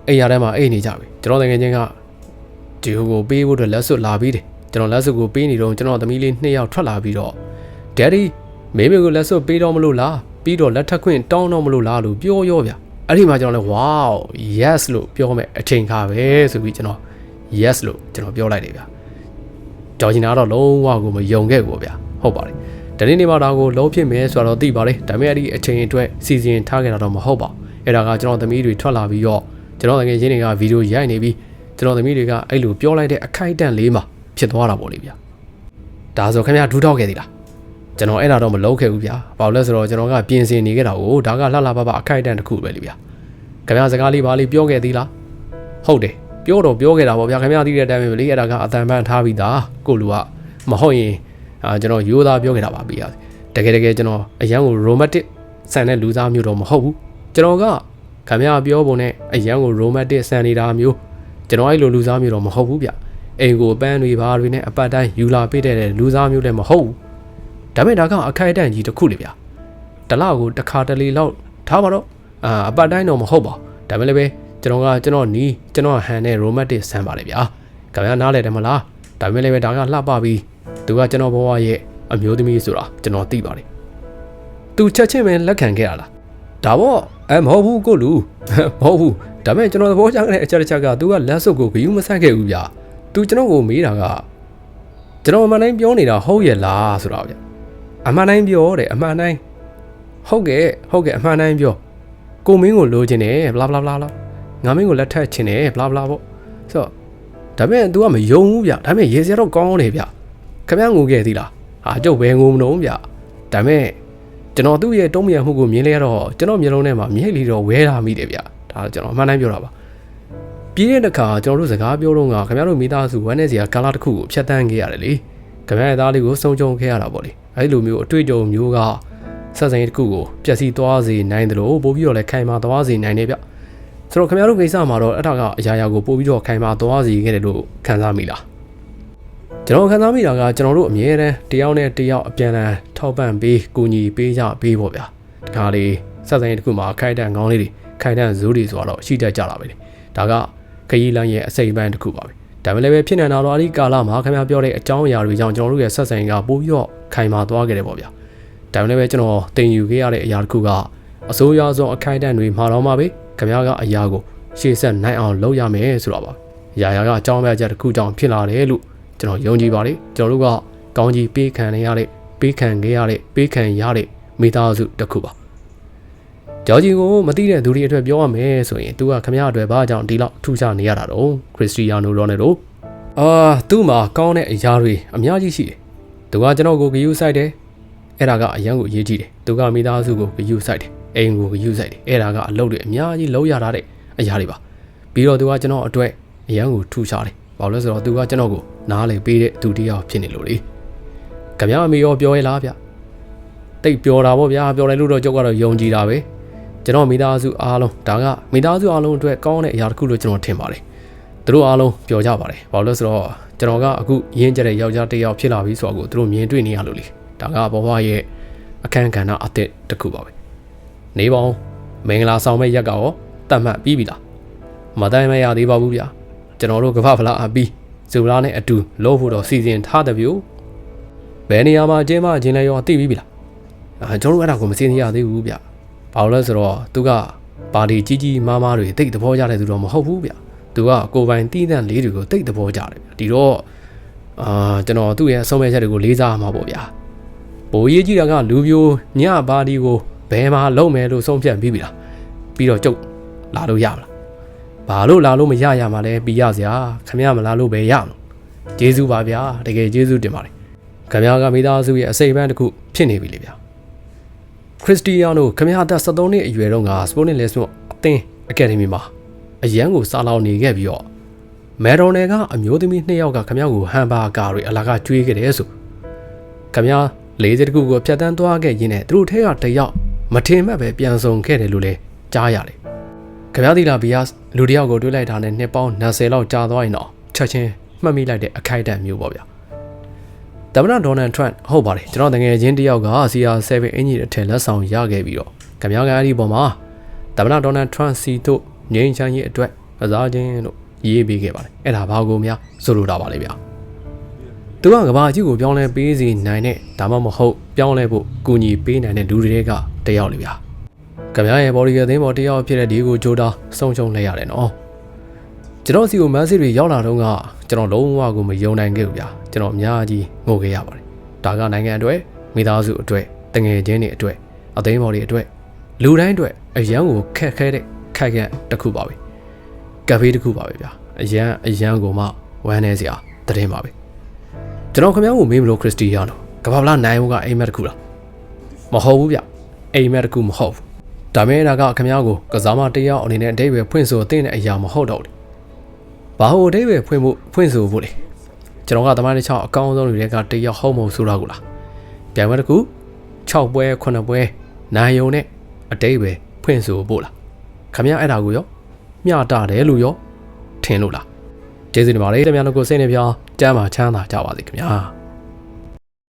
Speaker 1: ကအိမ်ရထဲမှာအိတ်နေကြပြီကျွန်တော်တကယ်ချင်းကဒီကိုပေးဖို့အတွက်လက်စွပ်လာပြီးတယ်ကျွန်တော်လက်စွပ်ကိုပေးနေတော့ကျွန်တော်သမီးလေး2ယောက်ထွက်လာပြီးတော့ဒက်ဒီမေမေကိုလက်စွပ်ပေးတော့မလို့လားပြီးတော့လက်ထက်ခွင့်တောင်းတော့မလို့လားလို့ပြောရောဗျအဲ့ဒီမှာကျွန်တော်လည်း wow yes လို့ပြောမယ်အချိန်ခါပဲဆိုပြီးကျွန်တော် yes လို့ကျွန်တော်ပြောလိုက်တယ်ဗျကြော်ချင်တာတော့လုံးဝကိုမယုံခဲ့ဘူးဗျဟုတ်ပါတယ်ဒီနေ့မှာဒါကိုလုံးဖြစ်မယ်ဆိုတော့သိပါတယ်ဒါပေမဲ့အဲ့ဒီအချိန်အတွက်စီစဉ်ထားခဲ့တာတော့မဟုတ်ပါအဲ့ဒါကကျွန်တော်သမီးတွေထွက်လာပြီးတော့ကျွန်တော်တကယ်ချင်းတွေကဗီဒီယိုရိုက်နေပြီးကျွန်တော်သမီးတွေကအဲ့လိုပြောလိုက်တဲ့အခိုက်အတန့်လေးမှာဖြစ်သွားတာပေါ့လေဗျဒါဆိုခင်ဗျာဒူးထောက်ခဲ့သေးလားကျွန်တော်အဲ့ဒါတော့မလုပ်ခဲ့ဘူးဗျာဘာလို့လဲဆိုတော့ကျွန်တော်ကပြင်ဆင်နေခဲ့တာကိုဒါကလှလှပပအခိုက်အတန့်တစ်ခုပဲလေဗျာခင်ဗျာစကားလေးပါလေးပြောခဲ့သေးလားဟုတ်တယ်ပြောတော့ပြောခဲ့တာပေါ့ဗျာခင်ဗျာသိတဲ့အတိုင်းပဲလေအဲ့ဒါကအတန်ပန်းထားပြီးသားကိုလူကမဟုတ်ရင်ကျွန်တော်ရိုးသားပြောခဲ့တာပါဗျာတကယ်ကျွန်တော်အရန်ကို romantic ဆန်တဲ့လူသားမျိုးတော့မဟုတ်ဘူးကျွန်တော်ကခင်ဗျာပြောပုံနဲ့အရန်ကို romantic ဆန်နေတာမျိုးကျွန်တော်အဲ့လိုလူသားမျိုးတော့မဟုတ်ဘူးဗျအိမ်ကိုပန်းတွေဘာတွေနဲ့အပတ်တိုင်းယူလာပေးတဲ့လူသားမျိုးလည်းမဟုတ်ဘူးဒါပေမဲ့ဒါကအခိုက်အတန့်ကြီးတစ်ခုလေဗျာတလောက်ကိုတစ်ခါတလေလောက်ထားပါတော့အပတ်တိုင်းတော့မဟုတ်ပါဒါပေမဲ့လည်းပဲကျွန်တော်နီးကျွန်တော်ဟန်နဲ့ romantic ဆန်ပါလေဗျာခင်ဗျာနားလဲတယ်မလားဒါပေမဲ့လည်းပဲဒါကလှပပြီးသူကကျွန်တော်ဘဝရဲ့အမျိုးသမီးဆိုတာကျွန်တော်သိပါတယ်သူချက်ချင်းပဲလက်ခံခဲ့ရလားဒါပေါ့မဟုတ်ဘူးကိုလူမဟုတ်ဘူးဒါပေမဲ့ကျွန်တော်သဘောကျတဲ့အချက်တစ်ချက်ကသူကလက်စုပ်ကိုဂယုမဆက်ခဲ့ဘူးဗျာသူကျွန်တော်ကိုမေးတာကကျွန်တော်အမှန်တိုင်းပြောနေတာဟုတ်ရဲ့လားဆိုတာဗျာအမှန်တိုင်းပြောတယ်အမှန်တိုင်းဟုတ်ကဲ့အမှန်တိုင်းပြောကိုမင်းကိုလိုချင်တယ် bla bla bla ငါမင်းကိုလက်ထပ်ချင်တယ် bla bla ပေါ့ဆိုတော့ဒါပေမဲ့ तू ကမယုံဘူးဗျဒါပေမဲ့ရေစရတော့ကောင်းတယ်ဗျခင်ဗျားငိုခဲ့သေးလားဟာကျုပ်ပဲငိုမလို့ဗျဒါပေမဲ့ကျွန်တော်သူ့ရဲ့တုံးမြန်မှုကိုမြင်လဲရတော့ကျွန်တော်မျိုးလုံးထဲမှာမြိတ်လီတော့ဝဲလာမိတယ်ဗျဒါကျွန်တော်အမှန်တိုင်းပြောတာပါပြီးတဲ့အခါကျွန်တော်တို့စကားပြောတော့ကခင်ဗျားတို့မိသားစုဝမ်းနေစရာကာလတစ်ခုကိုဖျက်ဆီးခဲ့ရတယ်လေခင်ဗျားရဲ့သားလေးကိုစုံကြုံခဲ့ရတာပေါ့လေအဲဒီလိုမျိုးအတွေ့အကြုံမျိုးကဆက်စပ်ရေးတစ်ခုကိုပျက်စီးသွားစေနိုင်တယ်လို့ပို့ပြီးတော့လည်းခိုင်မာသွားစေနိုင်တယ်ဗျဆိုတော့ခင်ဗျားတို့ကိစ္စမှာတော့အဲ့ဒါကအရာရာကိုပို့ပြီးတော့ခိုင်မာသွားစေခဲ့တယ်လို့ခံစားမိလားကျွန်တော်ခံစားမိတာကကျွန်တော်တို့အမြဲတမ်းတယောက်နဲ့တယောက်အပြန်အလှန်ထောက်ပံ့ပေးကူညီပေးကြပေးပေါ့ဗျာဒီခါလေးဆက်စပ်ရေးတစ်ခုမှာခိုင်တန်ကောင်းလေးတွေခိုင်တန်ဇိုးတွေဆိုတော့ရှိတတ်ကြတာပဲလေဒါကခရီးလမ်းရဲ့အစိမ့်ပိုင်းတစ်ခုပါပဲဒါမှလည်းပဲဖြစ်နေတာတော့အဲ့ဒီကာလမှာခင်ဗျားပြောတဲ့အကြောင်းအရာတွေကြောင့်ကျွန်တော်တို့ရဲ့ဆက်ဆံရေးကပို့ပြီးတော့ခိုင်မာသွားခဲ့တယ်ပေါ့ဗျာဒါမှလည်းပဲကျွန်တော်တင်ယူခဲ့ရတဲ့အရာတစ်ခုကအစိုးရဆုံးအခိုင်အတန့်တွေမှာတော့မှာပဲခင်ဗျားကအရာကိုရှေ့ဆက်နိုင်အောင်လုပ်ရမယ်ဆိုတော့ပါအရာကအကြောင်းအရာတစ်ခုကြောင့်ဖြစ်လာတယ်လို့ကျွန်တော်ယုံကြည်ပါတယ်ကျွန်တော်တို့ကကောင်းကြီးပေးခံရတဲ့ပေးခံခဲ့ရတဲ့ပေးခံရတဲ့မိသားစုတစ်ခုပါကြော်ကြီးကိုမသိတဲ့သူတွေအတွက်ပြောရမယ်ဆိုရင်သူကခမရအတွက်ဘာကြောင့်ဒီလောက်ထူးခြားနေရတာတော့ခရစ္စတီယာနိုရိုနယ်ဒိုသူ့မှာကောင်းတဲ့အရာတွေအများကြီးရှိတယ်သူကကျွန်တော်ကိုဂယုစိုက်တယ်အဲ့ဒါကအရန်ကိုအရေးကြီးတယ်သူကမိသားစုကိုဂယုစိုက်တယ်အိမ်ကိုဂယုစိုက်တယ်အဲ့ဒါကအလုပ်တွေအများကြီးလုပ်ရတာတဲ့အရာတွေပါပြီးတော့သူကကျွန်တော်အတွက်အရန်ကိုထူးခြားတယ်ဘာလို့လဲဆိုတော့သူကကျွန်တော်ကိုနားလေပေးတဲ့သူတစ်ယောက်ဖြစ်နေလို့လေခမရအမေရောပြောရဲလားဗျတိတ်ပြောတာပေါ့ဗျာပြောလိုက်လို့တော့ကျုပ်ကတော့ယုံကြည်တာပဲကျွန်တော်မိသားစုအားလုံးဒါကမိသားစုအားလုံးအတွက်ကောင်းတဲ့အရာတစ်ခုလို့ကျွန်တော်ထင်ပါတယ်သူတို့အားလုံးပြောကြပါတယ်ဘာလို့လဲဆိုတော့ကျွန်တော်ကအခုရင်းကျတဲ့ယောက်ျားတစ်ယောက်ဖြစ်လာပြီဆိုတော့သူတို့မြင်တွေ့နေရလို့လေဒါကဘဝရဲ့အခန်းကဏ္ဍအသစ်တစ်ခုပါပဲနေပေါင်းမင်္ဂလာဆောင်မဲ့ရက်ကရောတတ်မှတ်ပြီးပြီလားမတိုင်းမရသေးပါဘူးဗျာကျွန်တော်တို့ကမ္ဘာဖလားအပြီးဇူလာနဲ့အတူလို့ဖို့တော့စီစဉ်ထားတဲ့ဗျို့ဘယ်နေရာမှာအချင်းလဲရောသိပြီးပြီလားကျွန်တော်တို့အဲ့ဒါကိုမစီစဉ်ရသေးဘူးဗျဘာလို့လဲဆိုတော့သူကပါတီကြီးမားမားတွေတိတ်သဘောကျတဲ့သူတော့မဟုတ်ဘူးဗျသူကကိုပိုင်တီးတန့်လေးတွေကိုတိတ်သဘောကျတယ်ဗျဒီတော့ကျွန်တော်သူ့ရဲ့အဆုံးဖြတ်ချက်တွေကိုလေးစားမှာပေါ့ဗျာဘိုးရေးကြီးတာကလူပြိုညပါတီကိုဘယ်မှာလုံးမယ်လို့ဆုံးဖြတ်ပြီးပြီလားပြီးတော့ကျုပ်လာလို့ရမလားဘာလို့လာလို့မရမှာလဲပြီးရစရာခမရမလာလို့ပဲရမလို့ကျေးဇူးပါဗျာတကယ်ကျေးဇူးတင်ပါတယ်ခမရကမိသားစုရဲ့အစိမ့်ပန်းတစ်ခုဖြစ်နေပြီလေဗျာခရစ္စတီယာနိုခမရအသက်73နှစ်အရွယ်တုန်းကစပိုတင်လက်စ်မို့အသင်းအကယ်ဒမီမှာအရန်ကိုစားလောင်နေခဲ့ပြီးတော့မယ်ဒေါ်နယ်ကအမျိုးသမီး2ယောက်ကခမရကိုဟမ်ဘာဂါတွေအလာကကျွေးခဲ့တယ်ဆိုခမရ40တခုကိုဖြတ်တန်းသွားခဲ့ရင်းနဲ့သူတို့ထဲကတယောက်မထင်မှတ်ပဲပြန်ဆောင်ခဲ့တယ်လို့လဲကြားရတယ်ခမရသီလာဘီယာလူတယောက်ကိုတွေးလိုက်တာနဲ့နှစ်ပေါင်း20လောက်ကြာသွားရင်တော့ချက်ချင်းမှတ်မိလိုက်တဲ့အခိုက်အတန့်မျိုးပေါ့ဗျာ သမ္မတဒေါ်နယ်ထရန့်ဟုတ်ပါတယ်ကျွန်တော်တကယ်ချင်းတယောက်က CR7 အင်ဂျင်အထက်လက်ဆောင်ရခဲ့ပြီးတော့ခင်ဗျားကအဲ့ဒီပေါ်မှာသမ္မတဒေါ်နယ်ထရန့်စီတို့ငြိမ်းချမ်းရေးအတွက်ကစားခြင်းလို့ရေးပေးခဲ့ပါတယ်အဲ့ဒါဘာကိုများဆိုလိုတာပါလေဗျာသူကကဘာကြီးကိုပြောင်းလဲပေးစီနိုင်တဲ့ဒါမှမဟုတ်ပြောင်းလဲဖို့ကူညီပေးနိုင်တဲ့လူတွေကတယောက်လေဗျာခင်ဗျားရဲ့ဘော်ဒီကသိန်းပေါ်တယောက်ဖြစ်တဲ့ဒီကိုဂျိုတာဆုံးရှုံးလိုက်ရတယ်နော်ကျွန်တော်စီကိုမက်ဆေ့တွေရောက်လာတော့ကကျွန်တော်လုံးဝကိုမယုံနိုင်ခဲ့ဘူးဗျာကျွန်တော်အများကြီးငိုခဲ့ရပါတယ်ဒါကနိုင်ငံအတွက်မိသားစုအတွက်တငယ်ချင်းတွေအတွက်အသိန်းဘော်တွေအတွက်လူတိုင်းအတွက်အရန်ကိုခက်ခဲတဲ့ခိုက်ခက်တစ်ခုပါပဲကဖေးတစ်ခုပါပဲဗျာအရန်ကိုမှဝမ်းနေစရာတည်င်းပါပဲကျွန်တော်ခင်ဗျားကိုမေးမလို့ခရစ်စတီယာနိုကဘာဗလာနိုင်ဦးကအိမ်မက်တစ်ခုလားမဟုတ်ဘူးဗျအိမ်မက်တစ်ခုမဟုတ်ဘူးဒါမဲ့ဒါကခင်ဗျားကိုကစားမတရားအနေနဲ့အတိတ်ပဲဖွင့်ဆိုတဲ့အရာမဟုတ်တော့ဘူးဘာလို့အတိတ်ပဲဖွင့်ဆိုဖို့လဲကျွန်တော်ကသမိုင်းတစ်ချောင်းအကောင်းဆုံးတွေကတယောက်ဟုတ်မဟုတ်ဆိုတာကိုလားပြိုင်ပွဲတစ်ခု6ပွဲ9ပွဲနိုင်ုံနဲ့အတိတ်ပဲဖွင့်ဆိုဖို့လားခင်ဗျားအဲ့ဒါကိုရောမျှတာတယ်လို့ရောထင်လို့လားကျေးဇူးတင်ပါတယ်ခင်ဗျားတို့ကိုစိတ်နှပြကျမ်းမှာချမ်းသာကြပါစေခင်ဗျာ